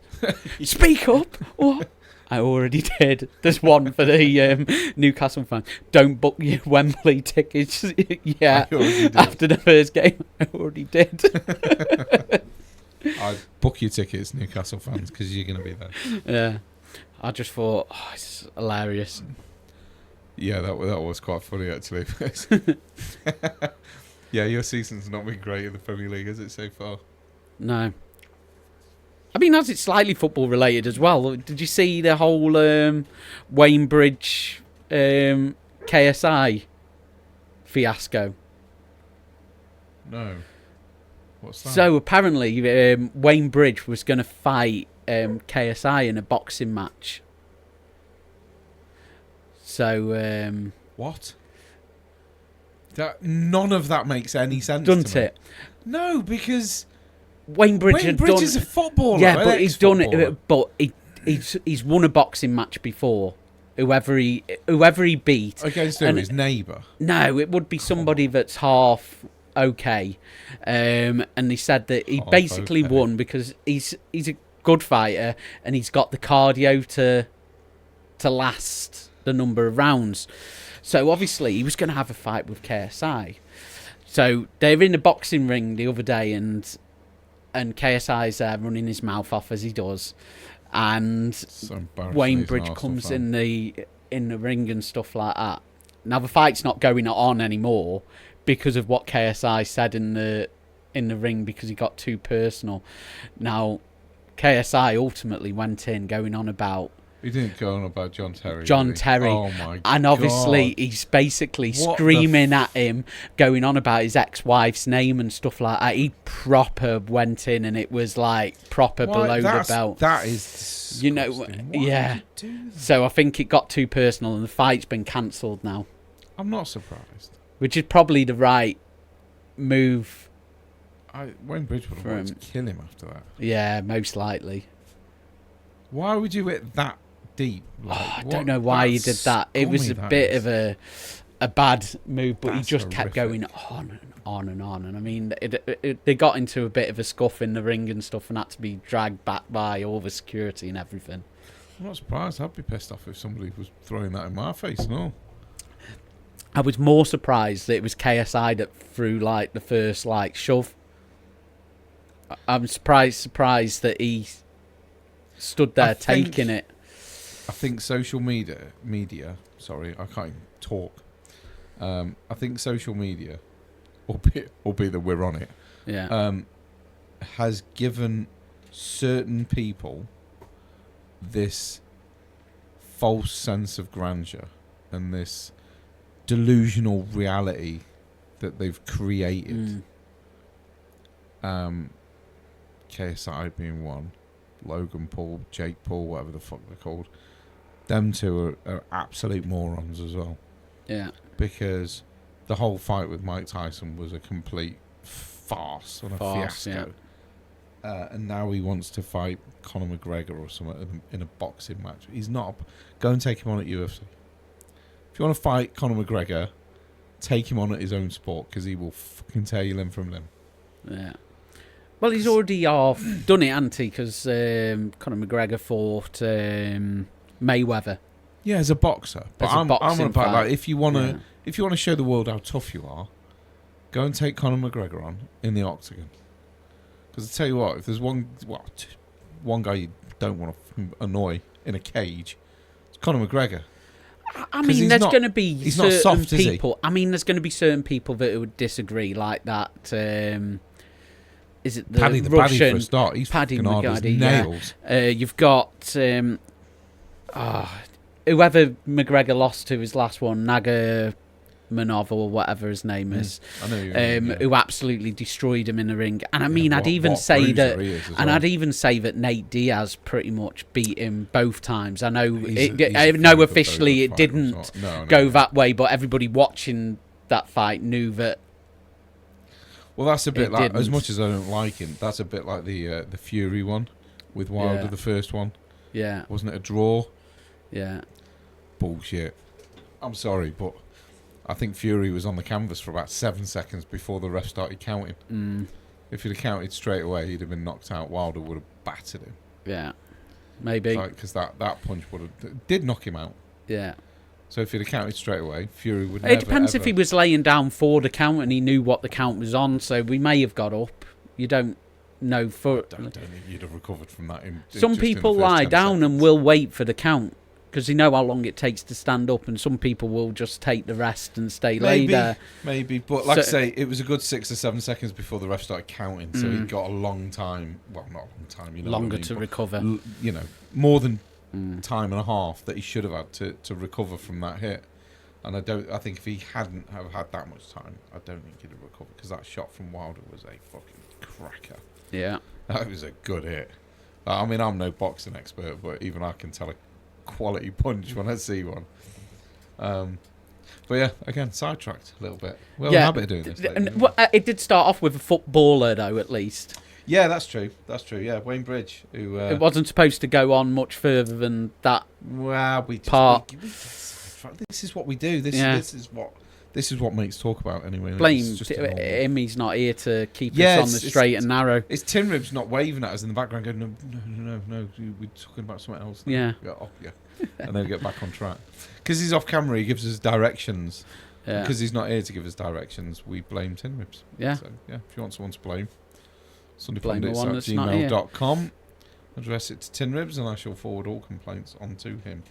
Speak up. What? I already did. There's one for the Newcastle fans. Don't book your Wembley tickets. Yeah, I already did. after the first game, I already did. I'd book your tickets, Newcastle fans, because you're going to be there. Yeah. I just thought, it's hilarious. Yeah, that was quite funny, actually. Yeah, your season's not been great in the Premier League, has it, so far? No. I mean, as it's slightly football related as well. Did you see the whole Wayne Bridge KSI fiasco? No. What's that? So apparently, Wayne Bridge was going to fight KSI in a boxing match. So what? None of that makes any sense. Doesn't it? No, because Wayne Bridge is a footballer. Yeah, but he's done it. But he's won a boxing match before. Whoever he beat against his neighbour. No, it would be somebody that's half okay. And he said that he basically won because he's a good fighter and he's got the cardio to last the number of rounds. So obviously he was going to have a fight with KSI. So they're in the boxing ring the other day and KSI's there running his mouth off as he does. And Wayne Bridge comes in the ring and stuff like that. Now the fight's not going on anymore because of what KSI said in the ring because he got too personal. Now KSI ultimately went in going on about. He didn't go on about John Terry. Oh my God. And obviously he's basically screaming at him, going on about his ex-wife's name and stuff like that. He proper went in and it was like proper below the belt. That is disgusting. You know, yeah. So I think it got too personal and the fight's been cancelled now. I'm not surprised. Which is probably the right move. Wayne Bridge would have wanted to kill him after that. Yeah, most likely. Why would you hit that deep? I don't know why he did that. It was a bit of a bad move, but he just kept going on and on and on. And I mean, they got into a bit of a scuff in the ring and stuff and had to be dragged back by all the security and everything. I'm not surprised. I'd be pissed off if somebody was throwing that in my face. No. I was more surprised that it was KSI that threw the first shove. I'm surprised that he stood there taking it. I think social media. Sorry, I can't even talk. I think social media, albeit that we're on it, has given certain people this false sense of grandeur and this delusional reality that they've created. KSI being one, Logan Paul, Jake Paul, whatever the fuck they're called. Them two are absolute morons as well. Yeah. Because the whole fight with Mike Tyson was a complete farce and a fiasco. Yeah. And now he wants to fight Conor McGregor or something in a boxing match. He's not. Go and take him on at UFC. If you want to fight Conor McGregor, take him on at his own sport because he will fucking tear you limb from limb. Yeah. Well, he's already done it, hasn't he? Because Conor McGregor fought Mayweather. Yeah, as a boxer. But I'm on about if you want to show the world how tough you are, go and take Conor McGregor on in the octagon. Because I tell you what, if there's one guy you don't want to annoy in a cage, it's Conor McGregor. I mean, there's going to be he's certain not soft, people. Is he? I mean, there's going to be certain people that would disagree, like that. Is it the Paddy Russian? Paddy for a start. He's Paddy fucking hard as McGaddy, nails. Yeah. You've got whoever McGregor lost to his last one, Nagamanov or whatever his name is. I know you who absolutely destroyed him in the ring. And I mean, I'd even say that Nate Diaz pretty much beat him both times. I know, I know officially it didn't go that way, but everybody watching that fight knew that. Well, that's a bit like, as much as I don't like him, that's a bit like the Fury one with Wilder, the first one. Yeah. Wasn't it a draw? Yeah. Bullshit. I'm sorry, but I think Fury was on the canvas for about 7 seconds before the ref started counting. If he'd have counted straight away, he'd have been knocked out. Wilder would have battered him. Yeah. Maybe. Because that punch did knock him out. Yeah. So if he'd have counted straight away, Fury would It depends if he was laying down for the count and he knew what the count was on, so we may have got up. You don't know for. I don't think you'd have recovered from that. Some people lie down and will wait for the count because they know how long it takes to stand up, and some people will just take the rest and stay lay there. Maybe, but like I say, it was a good 6 or 7 seconds before the ref started counting, so he got a long time. Well, not a long time, you know, longer to recover. You know, more than time and a half that he should have had to recover from that hit. And I think if he hadn't have had that much time, I don't think he'd have recovered, because that shot from Wilder was a fucking cracker. Yeah, that was a good hit. I mean, I'm no boxing expert, but even I can tell a quality punch when I see one. But yeah, again, sidetracked a little bit. Well, yeah, habit of doing this. It did start off with a footballer, though, at least. Yeah, that's true. That's true. Yeah, Wayne Bridge, who it wasn't supposed to go on much further than that. Well, part. This is what we do. This is what makes talk about anyway. Blame him. He's not here to keep us on the straight and narrow. It's Tin Ribs not waving at us in the background, going, no, we're talking about something else. Yeah. And then we get back on track. Because he's off camera, he gives us directions. Yeah. Because he's not here to give us directions, we blame Tin Ribs. Yeah. So, yeah, if you want someone to blame, Sundaypundits@gmail.com. Address it to Tin Ribs, and I shall forward all complaints onto him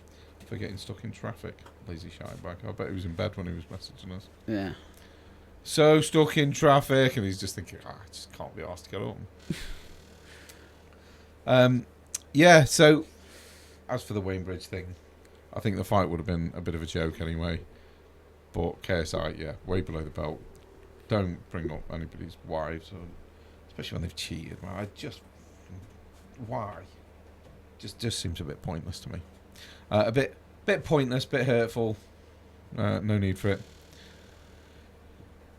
for getting stuck in traffic. Lazy shitebag. I bet he was in bed when he was messaging us. Yeah. So stuck in traffic, and he's just thinking, I just can't be asked to get home. Yeah, so as for the Wayne Bridge thing, I think the fight would have been a bit of a joke anyway. But KSI, yeah, way below the belt. Don't bring up anybody's wives, especially when they've cheated. Man, why? Just seems a bit pointless to me. A bit pointless, bit hurtful. No need for it.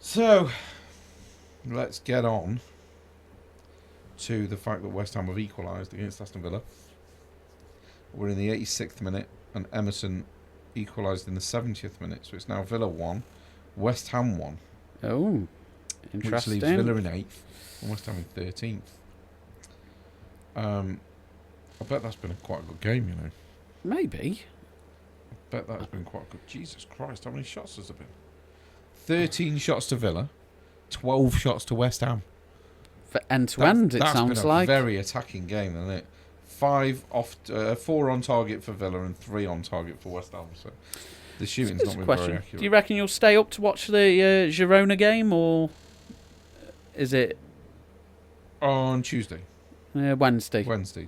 So, let's get on to the fact that West Ham have equalised against Aston Villa. We're in the 86th minute, and Emerson equalised in the 70th minute. So it's now Villa 1, West Ham 1. Oh, interesting. Which leaves Villa in 8th and West Ham in 13th. I bet that's been quite a good game, you know. Maybe. I bet that's been quite good. Jesus Christ, how many shots has there been? 13 shots to Villa, 12 shots to West Ham. For end to end, it sounds like. That's been a very attacking game, hasn't it? 4 on target for Villa and 3 on target for West Ham. So the shooting's not been very accurate. Do you reckon you'll stay up to watch the Girona game, or is it on Tuesday? Wednesday. Wednesday.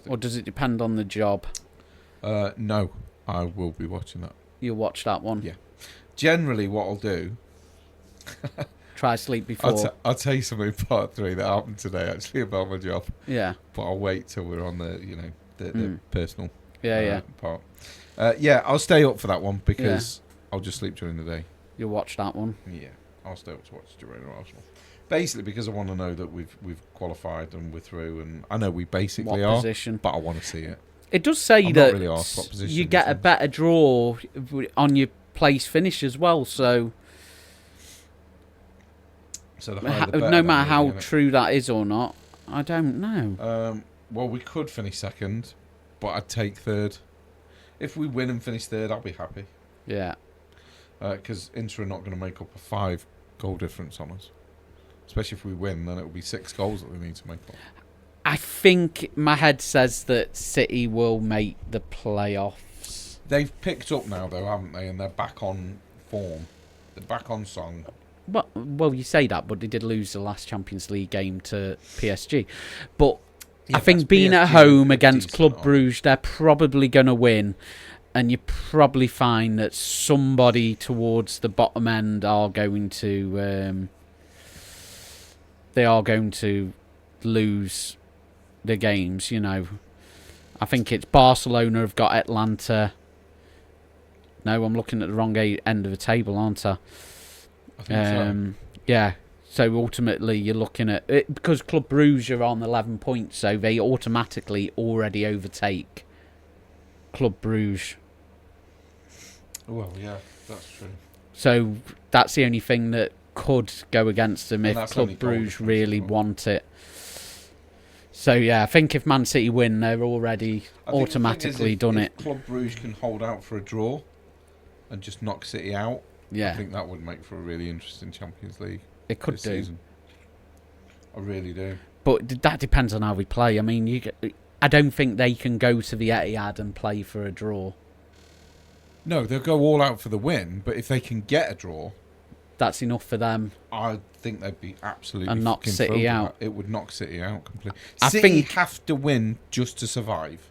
Or does it depend on the job? No, I will be watching that. You'll watch that one? Yeah. Generally, what I'll do... Try sleep before. I'll tell you something in part 3 that happened today, actually, about my job. Yeah. But I'll wait till we're on the personal part. Yeah, I'll stay up for that one, because I'll just sleep during the day. You'll watch that one? Yeah, I'll stay up to watch Girona Arsenal. Basically, because I want to know that we've qualified and we're through, and I know we basically are, but I want to see it. It does say that you get a better draw on your place finish as well, so the higher the better, no matter how true that is or not, I don't know. Well, we could finish second, but I'd take third. If we win and finish third, I'll be happy. Yeah. Because Inter are not going to make up a 5-goal difference on us. Especially if we win, then it will be 6 goals that we need to make up. I think my head says that City will make the playoffs. They've picked up now, though, haven't they? And they're back on form. They're back on song. Well, you say that, but they did lose the last Champions League game to PSG. But I think being at home against Club Brugge, they're probably going to win. And you probably find that somebody towards the bottom end are going to... they are going to lose the games, you know. I think it's Barcelona have got Atlanta. No, I'm looking at the wrong end of the table, aren't I? I think so. Yeah, so ultimately you're looking at it, because Club Brugge are on 11 points, so they automatically already overtake Club Brugge. Well, yeah, that's true. So that's the only thing that could go against them if Club Brugge really want it. So yeah, I think if Man City win, they're already automatically done it. If Club Brugge can hold out for a draw and just knock City out, I think that would make for a really interesting Champions League. It could do. Season. I really do. but that depends on how we play. I mean, I don't think they can go to the Etihad and play for a draw. No, they'll go all out for the win, but if they can get a draw, that's enough for them. I think they'd be absolutely and knock City out. It would knock City out completely. I City think have to win just to survive.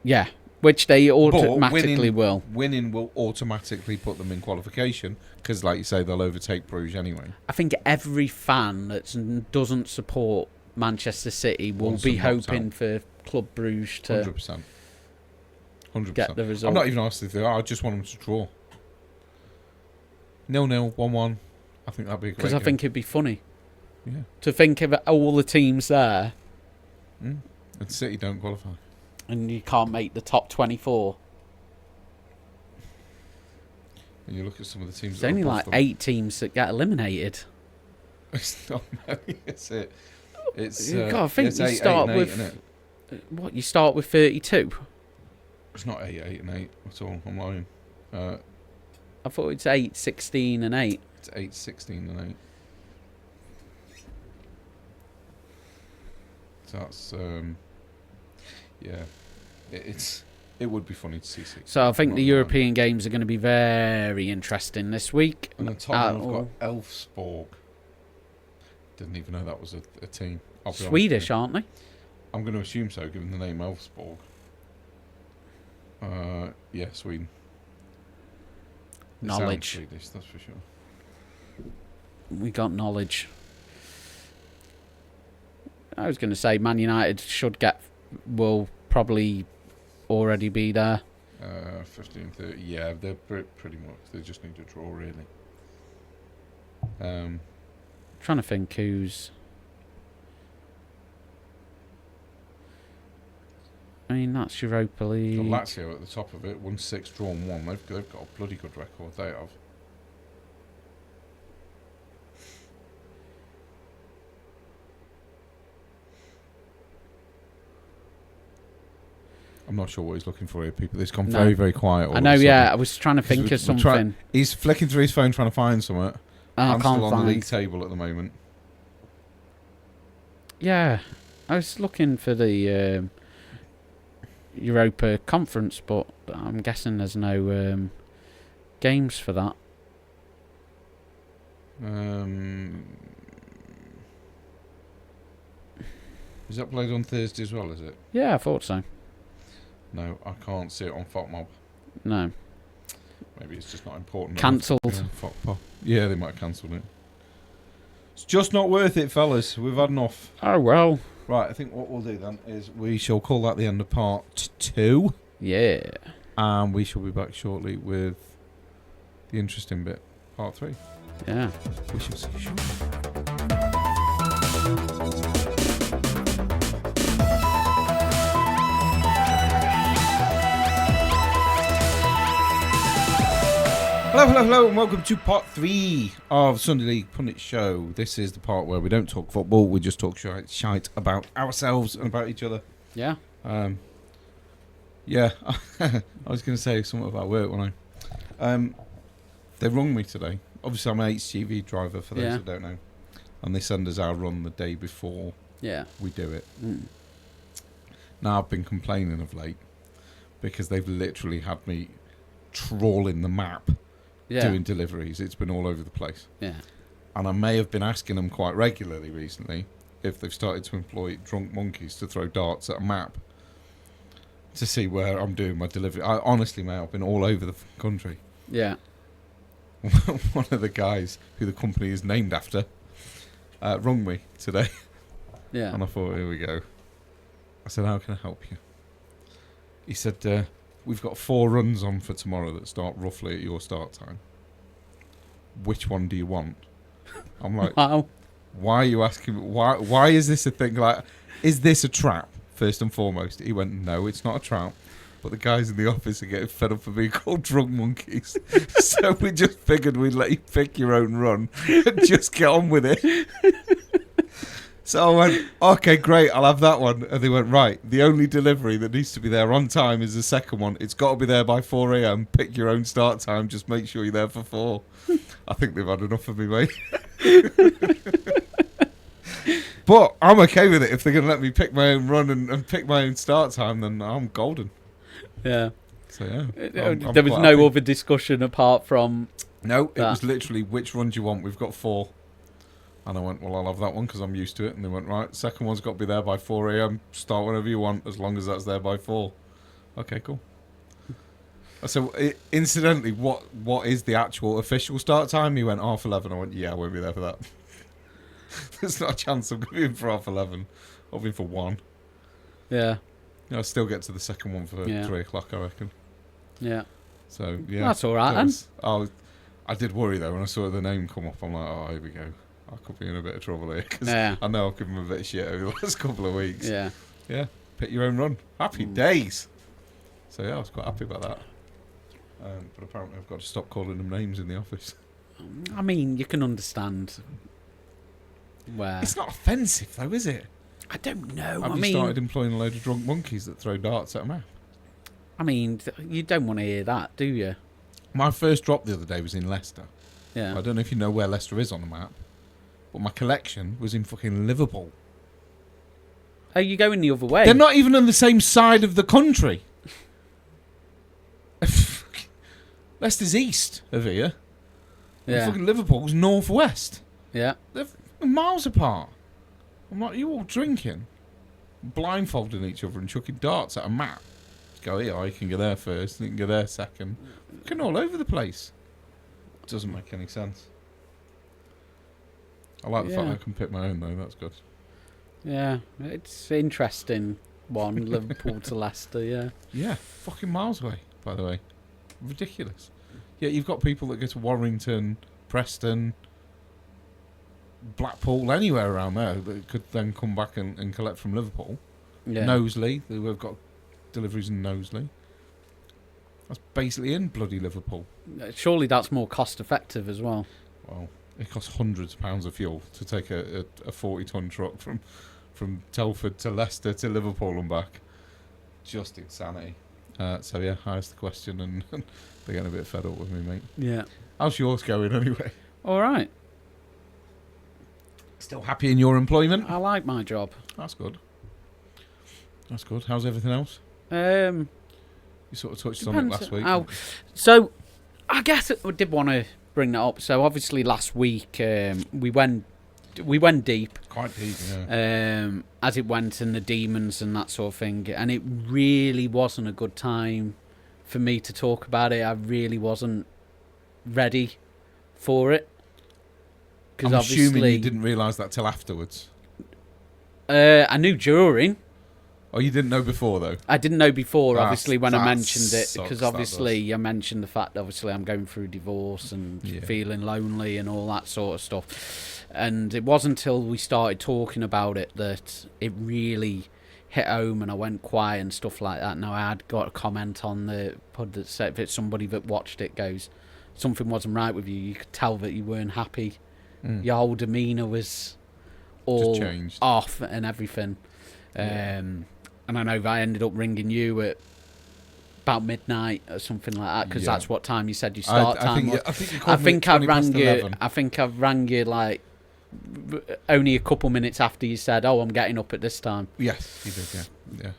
Yeah, which they automatically will. Winning will automatically put them in qualification because, like you say, they'll overtake Bruges anyway. I think every fan that doesn't support Manchester City will be hoping for Club Bruges to 100%. get the result. I'm not even asking if they are. I just want them to draw. 0-0, 1-1. I think that'd be a great because I think it'd be funny. Yeah. To think of all the teams there. And City don't qualify. And you can't make the top 24. And you look at some of the teams. There's only like 8 teams that get eliminated. It's not many, is it? It's You've got to think you 8, start 8, with 8, what? You start with 32. It's not 8, 8, and 8 at all. I'm lying. I thought it's 8, 16, and 8. It's 8, 16, and 8. So that's it would be funny to see 6. So I think the European games are going to be very interesting this week. And on top of got Elfsborg. Didn't even know that was a team. Swedish, aren't they? I'm going to assume so, given the name Elfsborg. Yeah, Sweden. Knowledge. Swedish, that's for sure. We got knowledge. I was going to say Man United will probably already be there. 15, 30. Yeah, they're pretty much. They just need to draw, really. Trying to think who's. I mean, that's Europa League. Got Lazio at the top of it. 1-6, drawn 1. They've got a bloody good record. They have. I'm not sure what he's looking for here, people. It's gone very, very quiet. I know, yeah. I was trying to think of something. He's flicking through his phone trying to find something. I'm still on the league table at the moment. Yeah. I was looking for the Europa Conference, but I'm guessing there's no games for that. Is that played on Thursday as well, is it? Yeah, I thought so. No, I can't see it on FOTMob. No. Maybe it's just not important. Cancelled. Yeah, they might have cancelled it. It's just not worth it, fellas. We've had enough. Oh, well. Right, I think what we'll do then is we shall call that the end of part 2. Yeah. And we shall be back shortly with the interesting bit, part 3. Yeah. We shall see you shortly. Hello, and welcome to part 3 of Sunday League Pundit Show. This is the part where we don't talk football, we just talk shite about ourselves and about each other. Yeah. Yeah, I was going to say something about work when they rung me today. Obviously, I'm an HGV driver, for those that don't know. And they send us our run the day before we do it. Now, I've been complaining of late because they've literally had me trawling the map doing deliveries. It's been all over the place. Yeah. And I may have been asking them quite regularly recently if they've started to employ drunk monkeys to throw darts at a map to see where I'm doing my delivery. Honestly, mate, I've been all over the country. Yeah. One of the guys who the company is named after rung me today. Yeah. And I thought, here we go. I said, how can I help you? He said, we've got 4 runs on for tomorrow that start roughly at your start time. Which one do you want? I'm like, wow. Why are you asking me? Why is this a thing? Like, is this a trap, first and foremost? He went, no, it's not a trap. But the guys in the office are getting fed up of being called drunk monkeys. So we just figured we'd let you pick your own run and just get on with it. So I went, okay, great, I'll have that one. And they went, right, the only delivery that needs to be there on time is the second one. It's got to be there by 4 a.m. Pick your own start time. Just make sure you're there for 4. I think they've had enough of me, mate. But I'm okay with it. If they're going to let me pick my own run and pick my own start time, then I'm golden. Yeah. So, yeah. There was no other discussion apart from... No, it that. was literally, which run do you want? We've got 4. And I went, well, I'll have that one because I'm used to it. And they went, right, second one's got to be there by 4 a.m. Start whenever you want, as long as that's there by 4. Okay, cool. So, incidentally, what is the actual official start time? He went, 11:30. I went, yeah, I won't be there for that. There's not a chance I'm going to be in for 11:30. I'll be in for 1. Yeah. I'll still get to the second one for 3 o'clock, I reckon. Yeah. So, yeah. That's all right, then. I did worry, though, when I saw the name come up. I'm like, oh, here we go. I could be in a bit of trouble here. Cause I know I've given him a bit of shit over the last couple of weeks. Yeah. Yeah. Pick your own run. Happy days. So, yeah, I was quite happy about that. But apparently I've got to stop calling them names in the office. I mean, you can understand where... It's not offensive, though, is it? I don't know. Have you started employing a load of drunk monkeys that throw darts at a map? I mean, you don't want to hear that, do you? My first drop the other day was in Leicester. Yeah. I don't know if you know where Leicester is on the map, but my collection was in fucking Liverpool. Are you going the other way? They're not even on the same side of the country. Leicester's east of here. Yeah. And fucking Liverpool's northwest. Yeah. They're miles apart. I'm like, you all drinking, blindfolding each other and chucking darts at a map. Go here, I can go there first, and you can go there second. Fucking all over the place. Doesn't make any sense. I like the fact that I can pick my own, though. That's good. Yeah, it's interesting one, Liverpool to Leicester, yeah. Yeah, fucking miles away, by the way. Ridiculous. Yeah, you've got people that go to Warrington, Preston, Blackpool, anywhere around there that could then come back and collect from Liverpool. Yeah. Knowsley, we've got deliveries in Knowsley. That's basically in bloody Liverpool. Surely that's more cost effective as well. Well, it costs hundreds of pounds of fuel to take a 40-ton truck from Telford to Leicester to Liverpool and back. Just insanity. So yeah, I asked the question and they're getting a bit fed up with me, mate. Yeah. How's yours going anyway? All right. Still happy in your employment? I like my job. That's good. That's good. How's everything else? You sort of touched on it last week. So, I guess I did want to bring that up. So, obviously, last week we went deep. Quite deep, yeah. As it went in the demons and that sort of thing, and it really wasn't a good time for me to talk about it. I really wasn't ready for it. I'm assuming you didn't realise that till afterwards. I knew during. Oh, you didn't know before, though? I didn't know before, obviously, when I mentioned it. Sucks, because, obviously, I mentioned the fact, obviously, I'm going through divorce and feeling lonely and all that sort of stuff. And it wasn't until we started talking about it that it really hit home and I went quiet and stuff like that. Now, I had got a comment on the pod that said, if it's somebody that watched it, goes, something wasn't right with you. You could tell that you weren't happy. Your whole demeanour was all off and everything. And I know that I ended up ringing you at about midnight or something like that because that's what time you said your start time was. I think I rang you like only a couple minutes after you said, "Oh, I'm getting up at this time." Yes, you did. Yeah.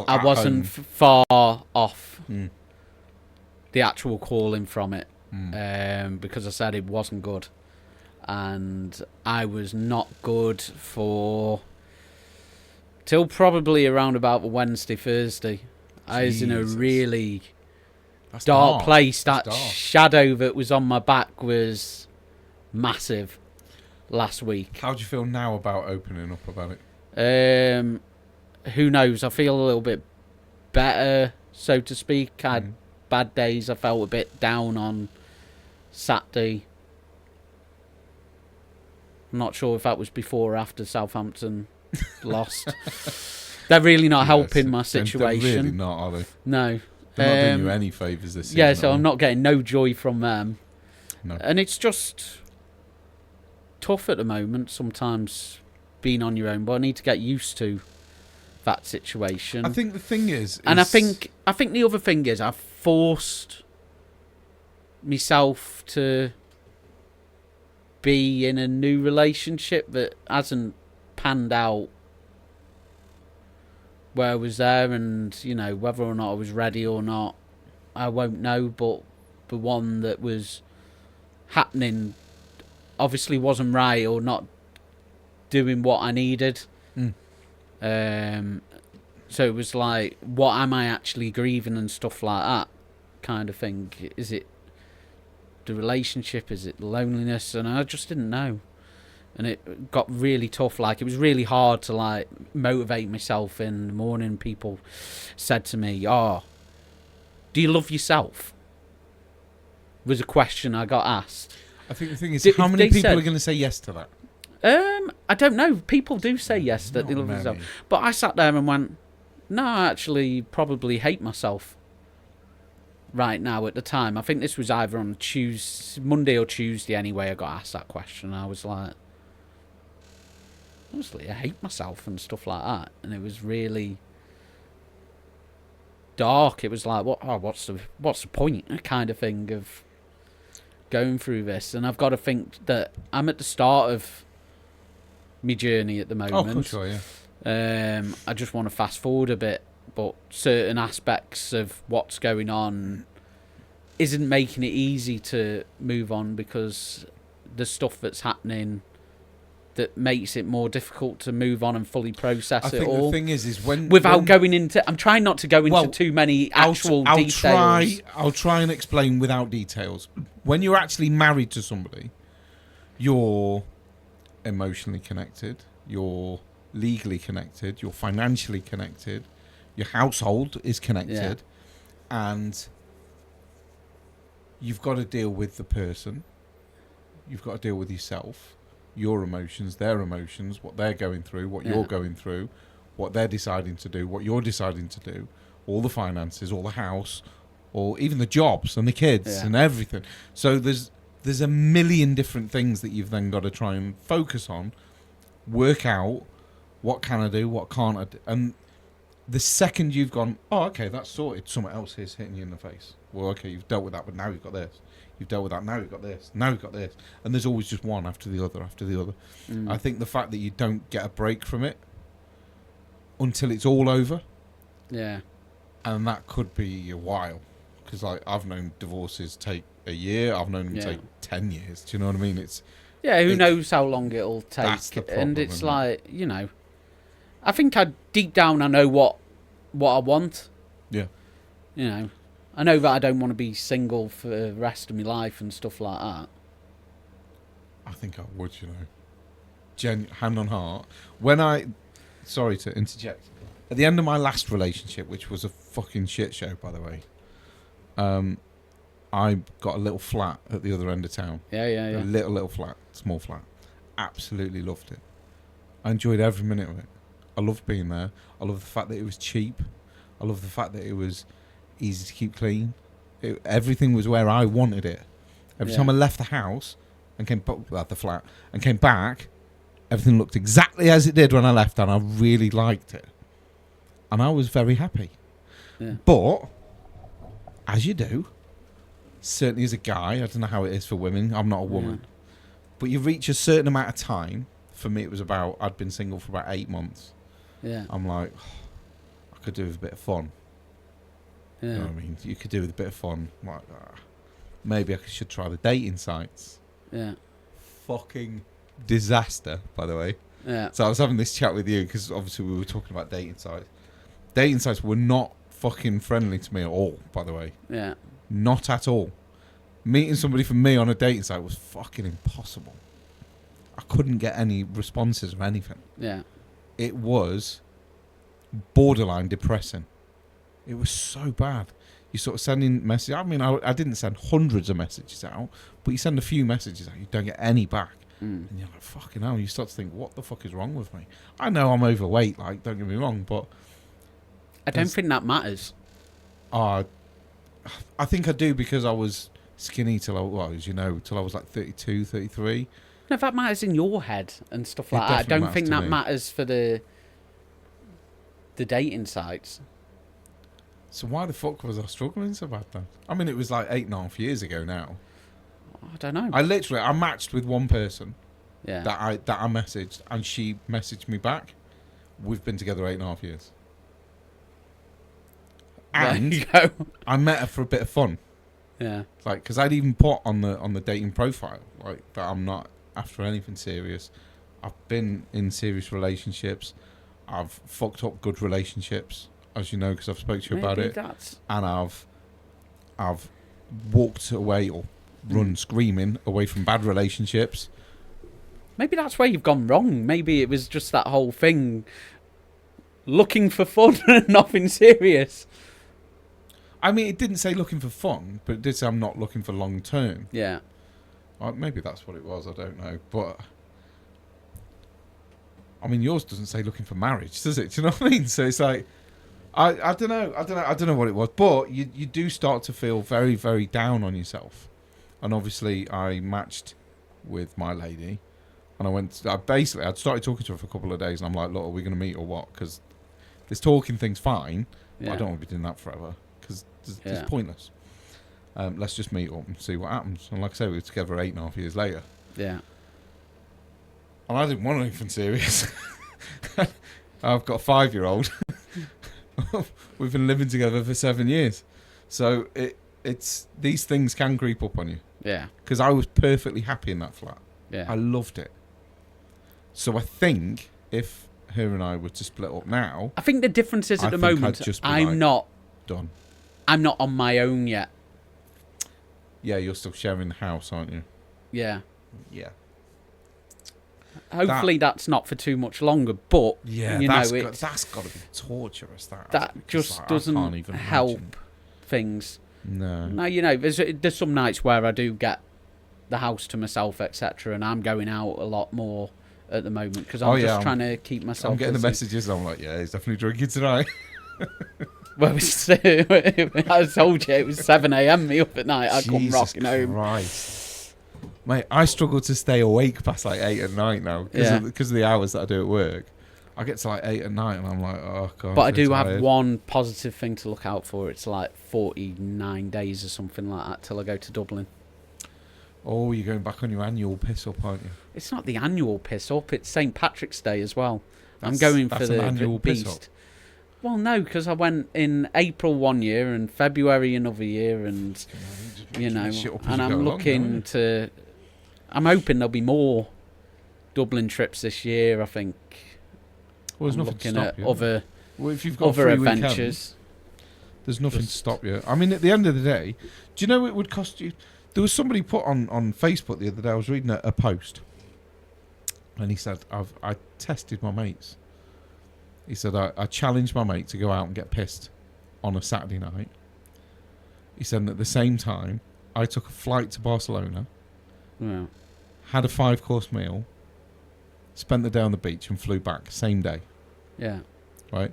I wasn't far off the actual calling from it because I said it wasn't good, and I was not good for. Till probably around about the Wednesday, Thursday. I was in a really dark place. That shadow that was on my back was massive last week. How do you feel now about opening up about it? Who knows? I feel a little bit better, so to speak. I had bad days. I felt a bit down on Saturday. I'm not sure if that was before or after Southampton lost. They're really not helping my situation. They're really not, are they? No. They're not doing you any favours this season. Yeah, so I'm not getting no joy from them. No. And it's just tough at the moment, sometimes being on your own, but I need to get used to that situation. I think the thing is... And I think the other thing is I've forced myself to be in a new relationship that hasn't panned out where I was there, and whether or not I was ready or not, I won't know. But the one that was happening obviously wasn't right, or not doing what I needed. So it was like, what am I actually grieving and stuff like that kind of thing. Is it the relationship? Is it the loneliness? And I just didn't know. And it got really tough. Like, it was really hard to, like, motivate myself in the morning. People said to me, "Oh, do you love yourself?" Was a question I got asked. I think the thing is, how many people are going to say yes to that? I don't know. People do say yes, that they love themselves. But I sat there and went, no, I actually probably hate myself right now at the time. I think this was either on Monday or Tuesday anyway, I got asked that question. I was like, honestly, I hate myself and stuff like that. And it was really dark. It was like, what's the point kind of thing of going through this? And I've got to think that I'm at the start of my journey at the moment. Oh, sure, yeah. I just want to fast forward a bit, but certain aspects of what's going on isn't making it easy to move on, because the stuff that's happening that makes it more difficult to move on and fully process it all. I think the thing is without going into, I'm trying not to go into too many actual details. I'll try and explain without details. When you're actually married to somebody, you're emotionally connected, you're legally connected, you're financially connected, your household is connected, and you've got to deal with the person, you've got to deal with yourself, your emotions, their emotions, what they're going through, what you're going through, what they're deciding to do, what you're deciding to do, all the finances, all the house, or even the jobs and the kids and everything. So there's a million different things that you've then got to try and focus on, work out what can I do, what can't I do. And the second you've gone, oh, okay, that's sorted, someone else is hitting you in the face. Well, okay, you've dealt with that, but now you've got this. You've dealt with that, now you've got this. Now you've got this. And there's always just one after the other, after the other. I think the fact that you don't get a break from it until it's all over. Yeah. And that could be a while. Because I've known divorces take a year. I've known them take 10 years. Do you know what I mean? Who knows how long it'll take. That's the problem, and it's like, I think deep down I know what I want. Yeah. I know that I don't want to be single for the rest of my life and stuff like that. I think I would, hand on heart. Sorry to interject. At the end of my last relationship, which was a fucking shit show, by the way, I got a little flat at the other end of town. Yeah. A little flat, small flat. Absolutely loved it. I enjoyed every minute of it. I loved being there. I loved the fact that it was cheap. I loved the fact that it was easy to keep clean. Everything was where I wanted it. Every time I left the house and came the flat and came back, everything looked exactly as it did when I left, and I really liked it. And I was very happy. Yeah. But as you do, certainly as a guy, I don't know how it is for women. I'm not a woman, but you reach a certain amount of time. For me, I'd been single for about 8 months. Yeah, I'm like, I could do with a bit of fun. Yeah. You know what I mean? You could do with a bit of fun. Like, maybe I should try the dating sites. Yeah. Fucking disaster, by the way. Yeah. So I was having this chat with you because obviously we were talking about dating sites. Dating sites were not fucking friendly to me at all, by the way. Yeah. Not at all. Meeting somebody for me on a dating site was fucking impossible. I couldn't get any responses or anything. Yeah. It was borderline depressing. It was so bad. You sort of sending messages. I mean, I didn't send hundreds of messages out, but you send a few messages out, you don't get any back. And you're like, fucking hell. You start to think, what the fuck is wrong with me? I know I'm overweight, like, don't get me wrong, but I don't think that matters. I think I do, because I was skinny till I was like 32, 33. No, that matters in your head and stuff like that. I don't think that matters for the dating sites. So why the fuck was I struggling so bad then? I mean, it was like 8.5 years ago now. I don't know. I matched with one person Yeah. that I messaged, and she messaged me back. We've been together 8.5 years. There And you go. I met her for a bit of fun. Yeah. Like, because I'd even put on the dating profile, like, that I'm not after anything serious. I've been in serious relationships. I've fucked up good relationships, as you know, because I've spoke to you about it. And I've walked away or run screaming away from bad relationships. Maybe that's where you've gone wrong. Maybe it was just that whole thing, looking for fun and nothing serious. I mean, it didn't say looking for fun, but it did say I'm not looking for long term. Yeah. Maybe that's what it was. I don't know, but I mean, yours doesn't say looking for marriage, does it? Do you know what I mean? So it's like, I don't know. I don't know what it was, but you do start to feel very, very down on yourself. And obviously, I matched with my lady, and I'd started talking to her for a couple of days, and I'm like, look, are we going to meet or what? Because this talking thing's fine, but I don't want to be doing that forever. Because it's pointless. Let's just meet up and see what happens. And like I say, we were together 8.5 years later. Yeah. And I didn't want anything serious. I've got a 5-year-old. We've been living together for 7 years. So it's these things can creep up on you. Yeah. Because I was perfectly happy in that flat. Yeah. I loved it. So I think if her and I were to split up now, I think the difference is at the moment, I'm not done. I'm not on my own yet. Yeah, you're still sharing the house, aren't you? Yeah. Yeah. Hopefully that's not for too much longer, but that's got to be torturous. That just doesn't help things. No. No, you know, there's some nights where I do get the house to myself, etc., and I'm going out a lot more at the moment because I'm just trying to keep myself. I'm getting the messages. I'm like, yeah, he's definitely drinking tonight. Well, I told you it was 7 a.m. me up at night. I come rocking home. Christ. Mate, I struggle to stay awake past like 8 at night now because of the hours that I do at work. I get to like 8 at night and I'm like, oh god. But I do have one positive thing to look out for. It's like 49 days or something like that till I go to Dublin. Oh, you're going back on your annual piss up, aren't you? It's not the annual piss up. It's St. Patrick's Day as well. I'm going for the annual beast. Piss up. Well, no, because I went in April one year and February another year, and and I'm looking to. I'm hoping there'll be more Dublin trips this year. I think. Well, there's nothing to stop you. If you've got other adventures, there's nothing to stop you. I mean, at the end of the day, do you know it would cost you? There was somebody put on Facebook the other day. I was reading a post, and he said, I tested my mates. He said, I challenged my mate to go out and get pissed on a Saturday night. He said, at the same time, I took a flight to Barcelona, had a 5-course meal, spent the day on the beach and flew back, same day. Yeah. Right?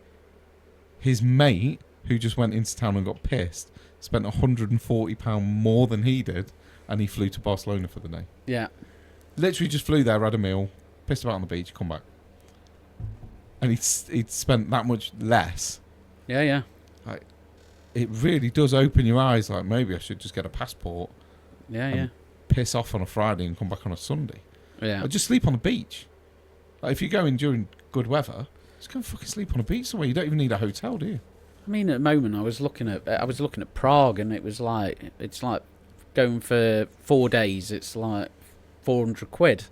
His mate, who just went into town and got pissed, spent £140 more than he did, and he flew to Barcelona for the day. Yeah. Literally just flew there, had a meal, pissed about on the beach, come back. And he'd spent that much less. Yeah, yeah. Like, it really does open your eyes. Like, maybe I should just get a passport. Yeah, yeah. Piss off on a Friday and come back on a Sunday. Yeah. Or just sleep on the beach. Like, if you're going during good weather, just go and fucking sleep on a beach somewhere. You don't even need a hotel, do you? I mean, at the moment, I was looking at Prague, and it's like going for 4 days. It's like £400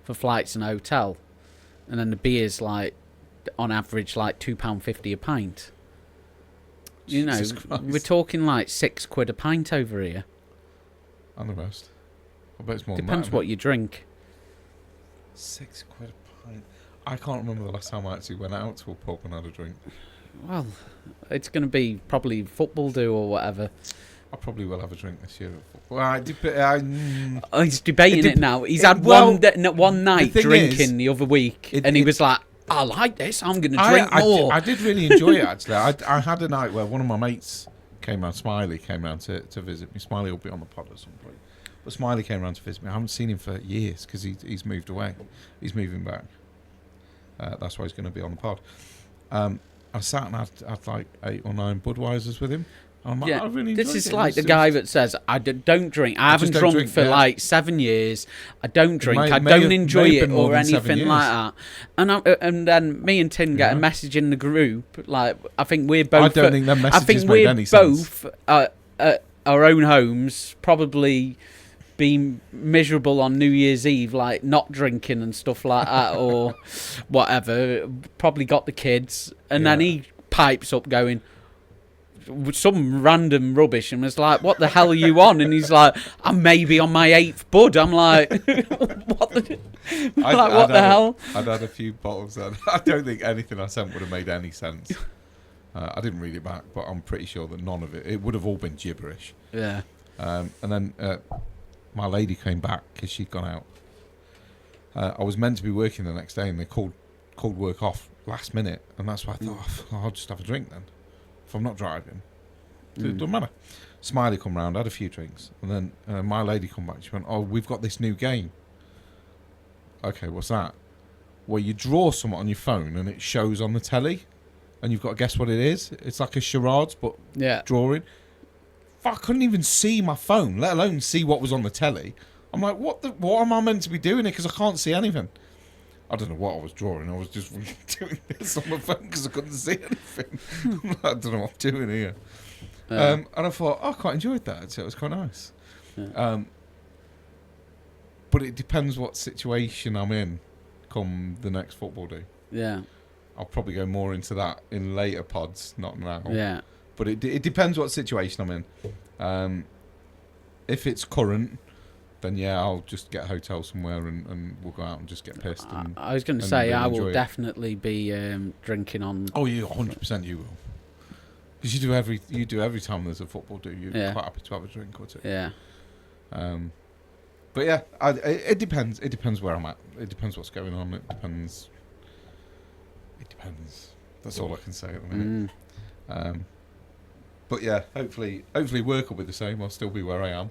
for flights and a hotel, and then the beer's like, on average, like £2.50 a pint. You know, we're talking like £6 a pint over here. And the rest. I bet it's more. Depends what you drink. £6 a pint. I can't remember the last time I actually went out to a pub and had a drink. Well, it's going to be probably football do or whatever. I probably will have a drink this year. He's debating it now. He's had one night drinking the other week, and he was like, I like this, I'm going to drink more. I did really enjoy it, actually. I had a night where one of my mates came round, Smiley came round to visit me. Smiley will be on the pod at some point. But Smiley came round to visit me. I haven't seen him for years because he's moved away. He's moving back. That's why he's going to be on the pod. I sat and had like 8 or 9 Budweisers with him. I'm like, I really this enjoyed is it. like It's the just- guy that says, don't drink. I haven't just don't drunk drink, for yeah. like 7 years. I don't drink. I may don't have- enjoy may have it been more or than 7 anything years. like that. And then me and Tim get a Yeah. message in the group. Like, I think we're both. I don't think that I messages think made we're any sense. both at our own homes, probably being miserable on New Year's Eve, like not drinking and stuff like that, or whatever. Probably got the kids, and then Yeah. he pipes up going with some random rubbish and was like, "What the hell are you on?" And he's like, "I'm maybe on my 8th bud." I'm like, "What the, what the hell?" I'd had a few bottles then. I don't think anything I sent would have made any sense. I didn't read it back, but I'm pretty sure that none of it would have all been gibberish. Yeah. And then my lady came back because she'd gone out. I was meant to be working the next day, and they called work off last minute, and that's why I thought, I'll just have a drink then. If I'm not driving, it doesn't matter. Smiley come round, had a few drinks, and then my lady come back. She went, "Oh, we've got this new game." Okay, what's that? Well, you draw something on your phone, and it shows on the telly, and you've got to guess what it is. It's like a charades, but Yeah. drawing. I couldn't even see my phone, let alone see what was on the telly. I'm like, what am I meant to be doing here? Because I can't see anything. I don't know what I was drawing. I was just doing this on my phone because I couldn't see anything. I don't know what I'm doing here. And I thought, I quite enjoyed that. So it was quite nice. Yeah. But it depends what situation I'm in come the next football day. Yeah. I'll probably go more into that in later pods, not now. Yeah. But it depends what situation I'm in. If it's current, then yeah, I'll just get a hotel somewhere and we'll go out and just get pissed. I was going to and say, really I enjoy will it. definitely be drinking on. Oh, you 100% you will. Because you do every time there's a football do. You're Yeah. quite happy to have a drink or two. Yeah. But yeah, it depends. It depends where I'm at. It depends what's going on. It depends. That's all I can say at the minute. But yeah, hopefully work will be the same. I'll still be where I am,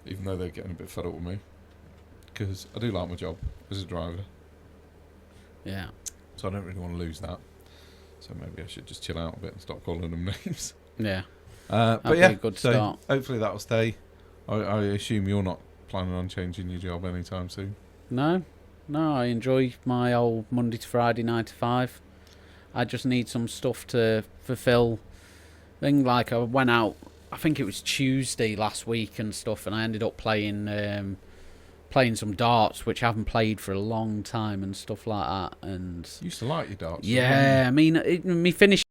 even though they're getting a bit fed up with me. Because I do like my job as a driver. Yeah. So I don't really want to lose that. So maybe I should just chill out a bit and stop calling them names. Yeah. But That'd yeah, be a good so start. hopefully that'll stay. I assume you're not planning on changing your job anytime soon. No, I enjoy my old Monday to Friday 9 to 5. I just need some stuff to fulfill. Thing like I went out, I think it was Tuesday last week and stuff, and I ended up playing some darts, which I haven't played for a long time and stuff like that. And You used to like your darts. yeah, I mean, me finish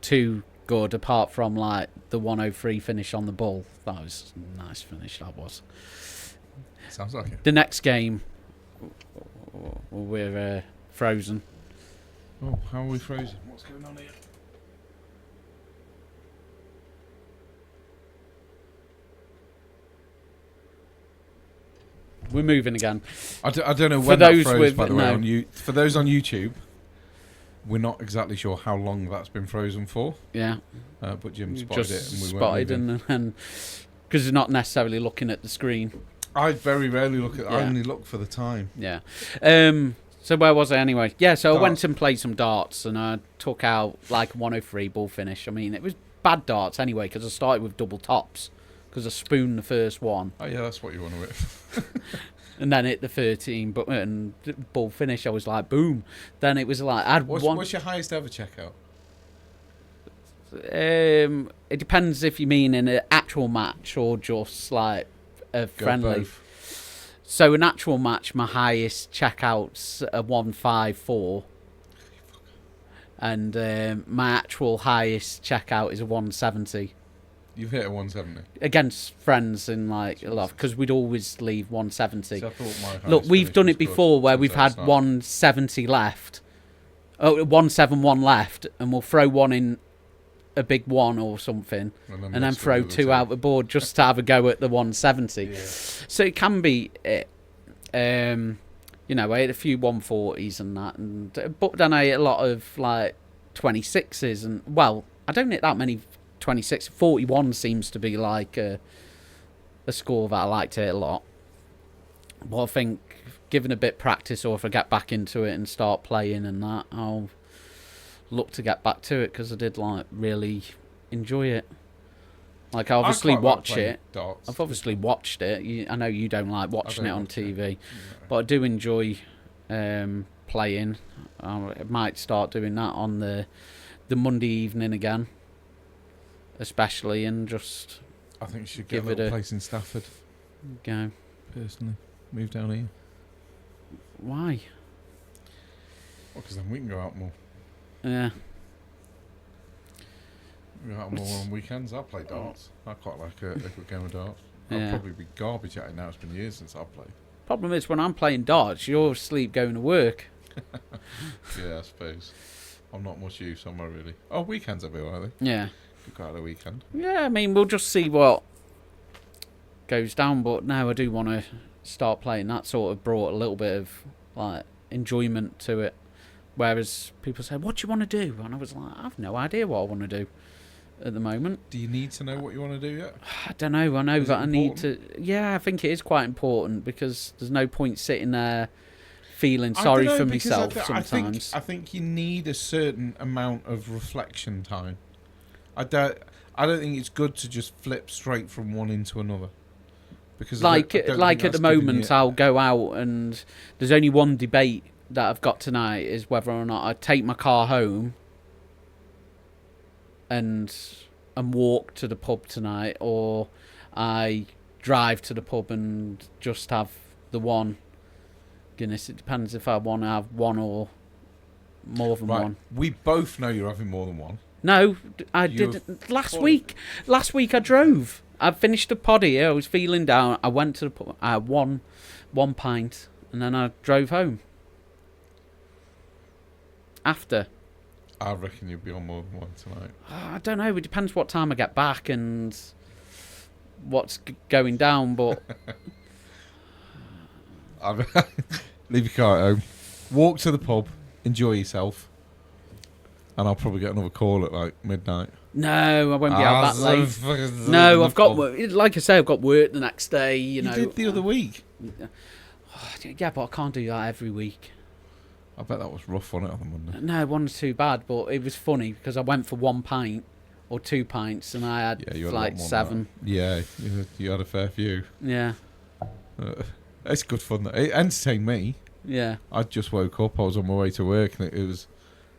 too good apart from like the 103 finish on the ball. That was a nice finish. That was. Sounds like it. The next game, we're frozen. Oh, how are we frozen? What's going on here? We're moving again. I don't know For when that those froze, with- by the way. no. For those on YouTube, we're not exactly sure how long that's been frozen for. Yeah, But Jim spotted just it and we spotted weren't moving. and because you're not necessarily looking at the screen. I very rarely look at. I Yeah. only look for the time. Yeah. So where was I anyway? Yeah. So I went Darts. and played some darts, and I took out like a 103 ball finish. I mean, it was bad darts anyway because I started with double tops because I spooned the first one. Oh yeah, that's what you want to whip. And then hit the 13 button ball finish. I was like, boom. Then it was like, I had one. What's your highest ever checkout? It depends if you mean in an actual match or just like a Go friendly. both. So an actual match, my highest checkout's a 154, and my actual highest checkout is a 170 You've hit a 170. against friends in like a lot because we'd always leave 170. So I thought my highest Look, we've finish done was it before good where since we've I had started. 170 left, 171 left, and we'll throw one in a big one or something, and then mix throw it with the two out the board just to have a go at the 170. Yeah. So it can be, you know, I had a few 140s and that, but then I ate a lot of like 26s and well, I don't hit that many 26. 41 seems to be like a score that I like to hit a lot. But I think given a bit practice, or if I get back into it and start playing and that, I'll look to get back to it because I did like really enjoy it. Like, I obviously quite like watch playing it. darts. I've obviously watched it. I know you don't like watching it don't on watch it. TV, No. but I do enjoy playing. I might start doing that on the Monday evening again, especially, and just I think you should get give a it little a place in Stafford, go. personally. Move down here. Why? Well, because then we can go out more. Yeah. We go out more on weekends. I play darts. I quite like a good game of darts. I'll Yeah. probably be garbage at it now. It's been years since I've played. Problem is, when I'm playing darts, you're asleep going to work. Yeah, I suppose. I'm not much use, am I really? Oh, weekends will be alright. Yeah. Could go out the weekend. Yeah, I mean, we'll just see what goes down. But now I do want to start playing. That sort of brought a little bit of like enjoyment to it. Whereas people say, "What do you want to do?" And I was like, "I've no idea what I want to do at the moment." Do you need to know what you want to do yet? I don't know. I know Is that it I need to. Yeah, I think it is quite important because there's no point sitting there feeling sorry for myself sometimes. I think you need a certain amount of reflection time. I don't think it's good to just flip straight from one into another. Because Like I don't think at the that's giving moment, you- I'll go out and there's only one debate that I've got tonight is whether or not I take my car home and walk to the pub tonight, or I drive to the pub and just have the one Guinness. It depends if I want to have one or more than Right. one. We both know you're having more than one. No, I You've did last full- week. Last week I drove. I finished the pod here. I was feeling down. I went to the pub. I had one pint, and then I drove home. After. I reckon you'll be on more than one tonight. I don't know. It depends what time I get back and what's going down. But Leave your car at home. Walk to the pub. Enjoy yourself. And I'll probably get another call at like midnight. no, I won't be out that late. late. No, I've got work. Like I say, I've got work the next day. You know. did the other week. Yeah, but I can't do that every week. I bet that was rough on it on the Monday. No, it wasn't too bad, but it was funny because I went for 1 pint or 2 pints, and I had Yeah, you had a lot like more than 7. that. Yeah, you had a fair few. Yeah, It's good fun. It entertained me. yeah. I just woke up. I was on my way to work, and it was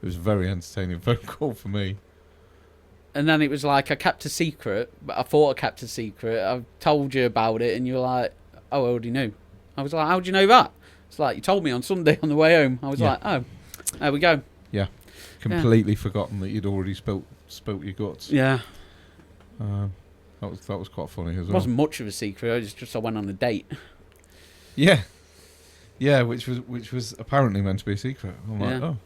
a very entertaining phone call for me. And then it was like I kept a secret, but I thought I kept a secret. I told you about it, and you were like, "Oh, I already knew." I was like, "How do you know that?" It's like you told me on Sunday on the way home. I was Yeah. like, "Oh, there we go." Completely forgotten that you'd already spilt your guts. Yeah, That was quite funny as it well. wasn't much of a secret. It was just I went on a date. Yeah, which was apparently meant to be a secret. I'm like, Yeah. oh,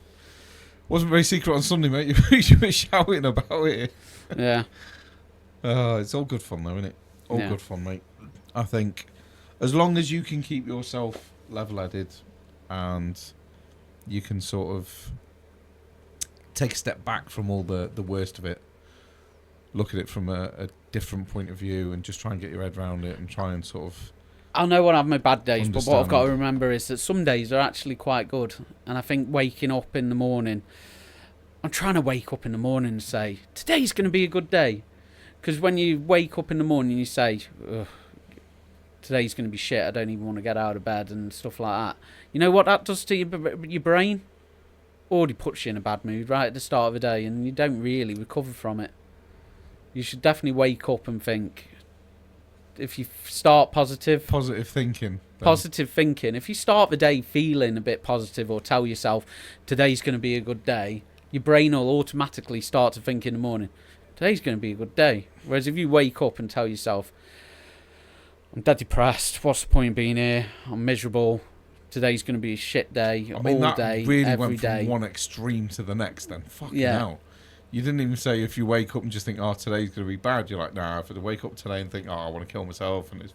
wasn't very secret on Sunday, mate. You were shouting about it. Yeah, It's all good fun, though, isn't it? All Yeah. good fun, mate. I think as long as you can keep yourself level-headed and you can sort of take a step back from all the worst of it, look at it from a different point of view and just try and get your head around it and try and sort of... I know when I have my bad days, but what I've got to Understand. remember is that some days are actually quite good. And I think waking up in the morning, I'm trying to wake up in the morning and say, today's going to be a good day. Because when you wake up in the morning, you say, ugh, today's going to be shit, I don't even want to get out of bed and stuff like that. You know what that does to your brain? Already puts you in a bad mood right at the start of the day, and you don't really recover from it. You should definitely wake up and think, if you start positive thinking. positive thinking, if you start the day feeling a bit positive or tell yourself today's going to be a good day, your brain will automatically start to think in the morning, today's going to be a good day. Whereas if you wake up and tell yourself, I'm dead depressed, what's the point of being here, I'm miserable, today's going to be a shit day, I mean, all that day, really every went from day. one extreme to the next then. Fucking Yeah. hell. You didn't even say if you wake up and just think, oh, today's going to be bad. You're like, nah, if I wake up today and think, oh, I want to kill myself. And it's,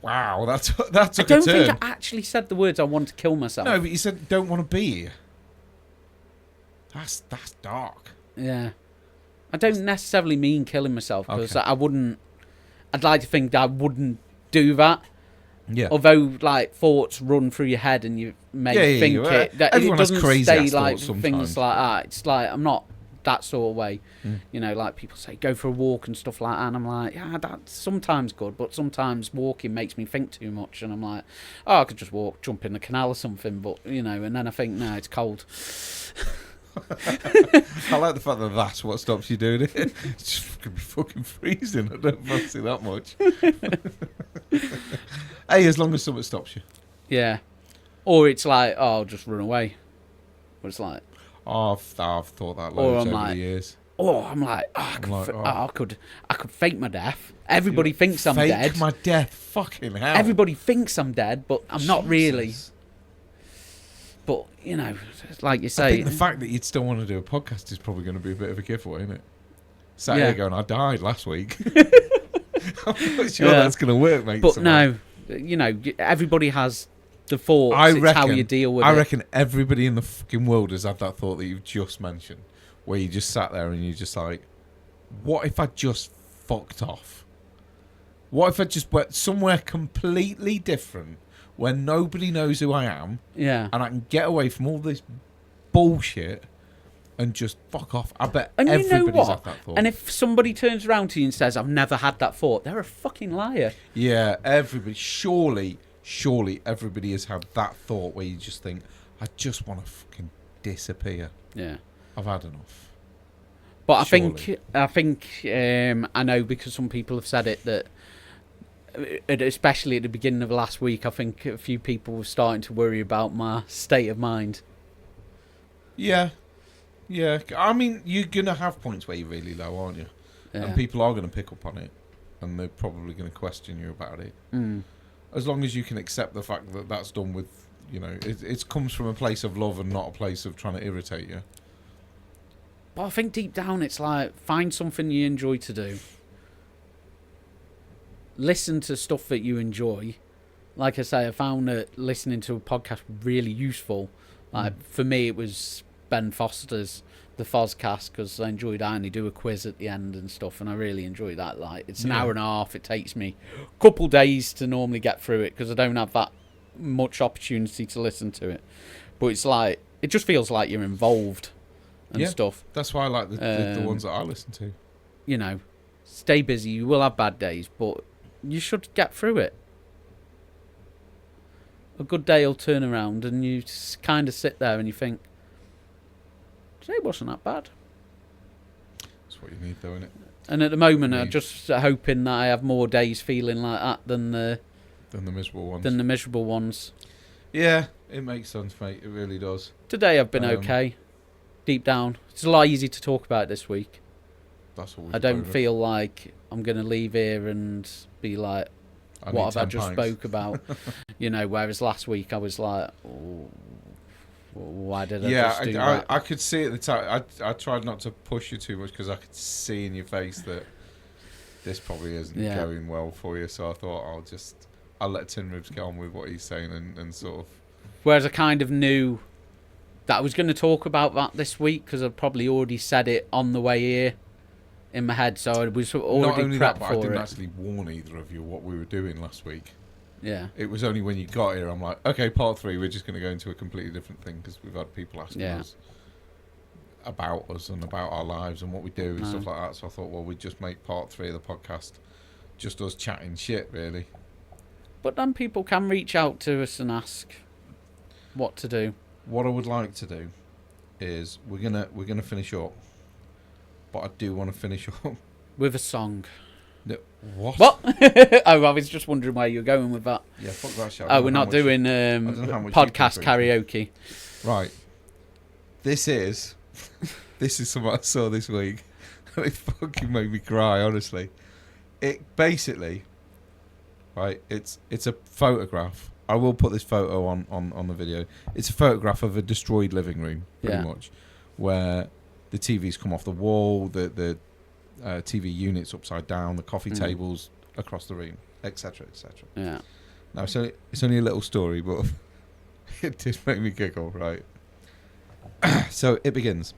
wow, that took I a don't turn. think I actually said the words I want to kill myself. No, but you said don't want to be here. That's dark. Yeah. I don't necessarily mean killing myself, because Okay. I wouldn't... I'd like to think that I wouldn't do that. Yeah. Although, like, thoughts run through your head and you may think yeah. it. That Everyone it has doesn't crazy stay ass like thoughts things sometimes. like that. It's like, I'm not that sort of way. You know, like people say, go for a walk and stuff like that. And I'm like, yeah, that's sometimes good, but sometimes walking makes me think too much. And I'm like, oh, I could just walk, jump in the canal or something. But, you know, and then I think, no, it's cold. I like the fact that that's what stops you doing it. It's just going to be fucking freezing. I don't fancy that much. Hey, as long as something stops you. Yeah. Or it's like, oh, I'll just run away. Or it's like... Oh, I've thought that loads over the years. Oh, I'm like, I could fake my death. Everybody thinks I'm dead. Fake my death, fucking hell. Everybody thinks I'm dead, but I'm not really. But, you know, like you say... I think the fact that you'd still want to do a podcast is probably going to be a bit of a giveaway, isn't it? Sat here going, I died last week. I'm not sure that's going to work, mate. But no, you know, everybody has the thoughts. It's how you deal with it. I reckon everybody in the fucking world has had that thought that you've just mentioned, where you just sat there and you're just like, what if I just fucked off? What if I just went somewhere completely different where nobody knows who I am, and I can get away from all this bullshit and just fuck off? I bet and everybody's you know what? had that thought. And if somebody turns around to you and says, I've never had that thought, they're a fucking liar. Yeah, everybody. Surely everybody has had that thought where you just think, I just want to fucking disappear. Yeah. I've had enough. But I think I know, because some people have said it, that especially at the beginning of last week, I think a few people were starting to worry about my state of mind. Yeah. I mean, you're going to have points where you're really low, aren't you? Yeah. And people are going to pick up on it, and they're probably going to question you about it. As long as you can accept the fact that that's done with, you know, it comes from a place of love and not a place of trying to irritate you. But I think deep down it's like, find something you enjoy to do. Listen to stuff that you enjoy. Like I say, I found that listening to a podcast really useful. Like for me, it was Ben Foster's The Fozcast, because I enjoyed that, and they do a quiz at the end and stuff, and I really enjoy that. Like, it's an hour and a half. It takes me a couple days to normally get through it because I don't have that much opportunity to listen to it. But it's like, it just feels like you're involved and stuff. That's why I like the ones that I listen to. You know, stay busy. You will have bad days, but you should get through it. A good day will turn around and you kind of sit there and you think, today wasn't that bad. That's what you need, though, isn't it? And at the moment, I'm just hoping that I have more days feeling like that than the miserable ones. Yeah, it makes sense, mate. It really does. Today I've been okay. Deep down, it's a lot easier to talk about this week. That's all. I don't feel like I'm going to leave here and be like, what have I just spoke about? You know, whereas last week I was like, oh, why did I just do that? I could see at the time. I tried not to push you too much because I could see in your face that this probably isn't going well for you. So I thought I'll let Tin Ribs get on with what he's saying and sort of. Whereas I kind of knew that I was going to talk about that this week because I'd probably already said it on the way here in my head, so I was already not only prepped that, but for it. I didn't actually warn either of you what we were doing last week. Yeah. It was only when you got here I'm like, okay, part 3, we're just going to go into a completely different thing because we've had people asking us about us and about our lives and what we do and stuff like that. So I thought, well, we'd just make part 3 of the podcast just us chatting shit, really. But then people can reach out to us and ask what to do. What I would like to do is we're gonna finish up, but I do want to finish up with a song. No, what? Oh, I was just wondering where you were going with that. Yeah, fuck that shit. Oh, we're not doing podcast karaoke. Right. This is something I saw this week. It fucking made me cry, honestly. It basically, right, it's a photograph. I will put this photo on the video. It's a photograph of a destroyed living room, pretty much, where the TV's come off the wall, the TV unit's upside down, the coffee tables across the room, etc., etc. Yeah. Now, it's only a little story, but it did make me giggle, right? So it begins.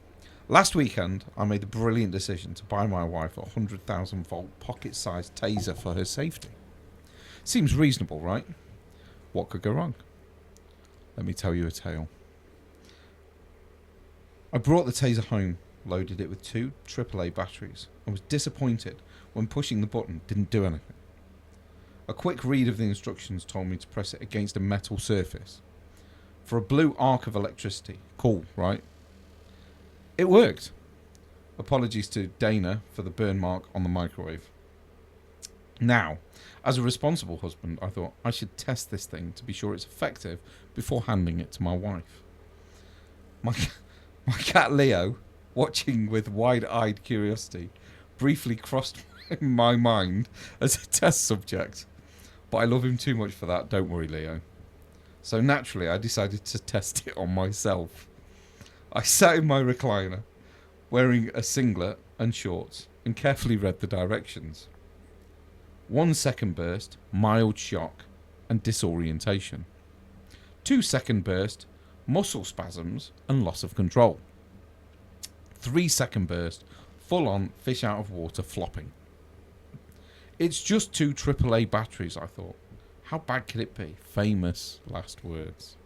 Last weekend, I made the brilliant decision to buy my wife a 100,000-volt pocket-sized taser for her safety. Seems reasonable, right? What could go wrong? Let me tell you a tale. I brought the taser home loaded it with 2 AAA batteries and was disappointed when pushing the button didn't do anything. A quick read of the instructions told me to press it against a metal surface for a blue arc of electricity. Cool, right? It worked. Apologies to Dana for the burn mark on the microwave. Now, as a responsible husband, I thought I should test this thing to be sure it's effective before handing it to my wife. My cat Leo, watching with wide-eyed curiosity, briefly crossed my mind as a test subject. But I love him too much for that, don't worry, Leo. So naturally, I decided to test it on myself. I sat in my recliner, wearing a singlet and shorts, and carefully read the directions. 1 second burst, mild shock and disorientation. 2 second burst, muscle spasms and loss of control. 3 second burst, full on fish out of water flopping. It's just 2 AAA batteries, I thought. How bad could it be? Famous last words.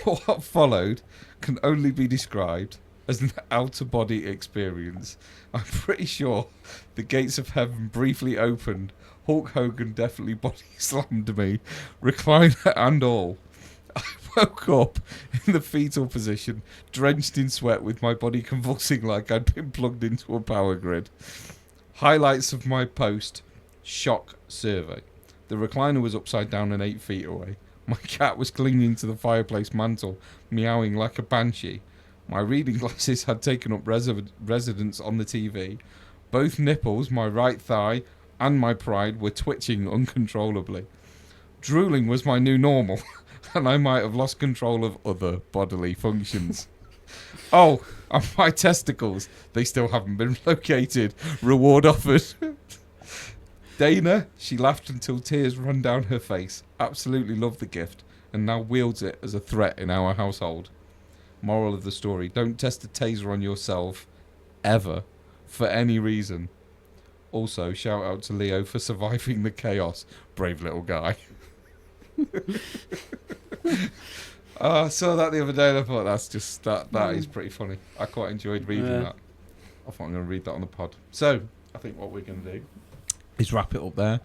What followed can only be described as an out-of-body experience. I'm pretty sure the gates of heaven briefly opened. Hulk Hogan definitely body slammed me, recliner and all. I woke up in the fetal position, drenched in sweat with my body convulsing like I'd been plugged into a power grid. Highlights of my post-shock survey. The recliner was upside down and 8 feet away. My cat was clinging to the fireplace mantle, meowing like a banshee. My reading glasses had taken up residence on the TV. Both nipples, my right thigh and my pride, were twitching uncontrollably. Drooling was my new normal, and I might have lost control of other bodily functions. Oh, and my testicles, they still haven't been located. Reward offered. Dana, she laughed until tears ran down her face. Absolutely loved the gift, and now wields it as a threat in our household. Moral of the story, don't test a taser on yourself, ever, for any reason. Also, shout out to Leo for surviving the chaos. Brave little guy. I saw that the other day and I thought that is pretty funny. I quite enjoyed reading that. I thought I'm going to read that on the pod. So, I think what we're going to do is wrap it up there.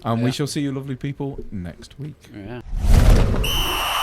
And we shall see you lovely people next week. Yeah.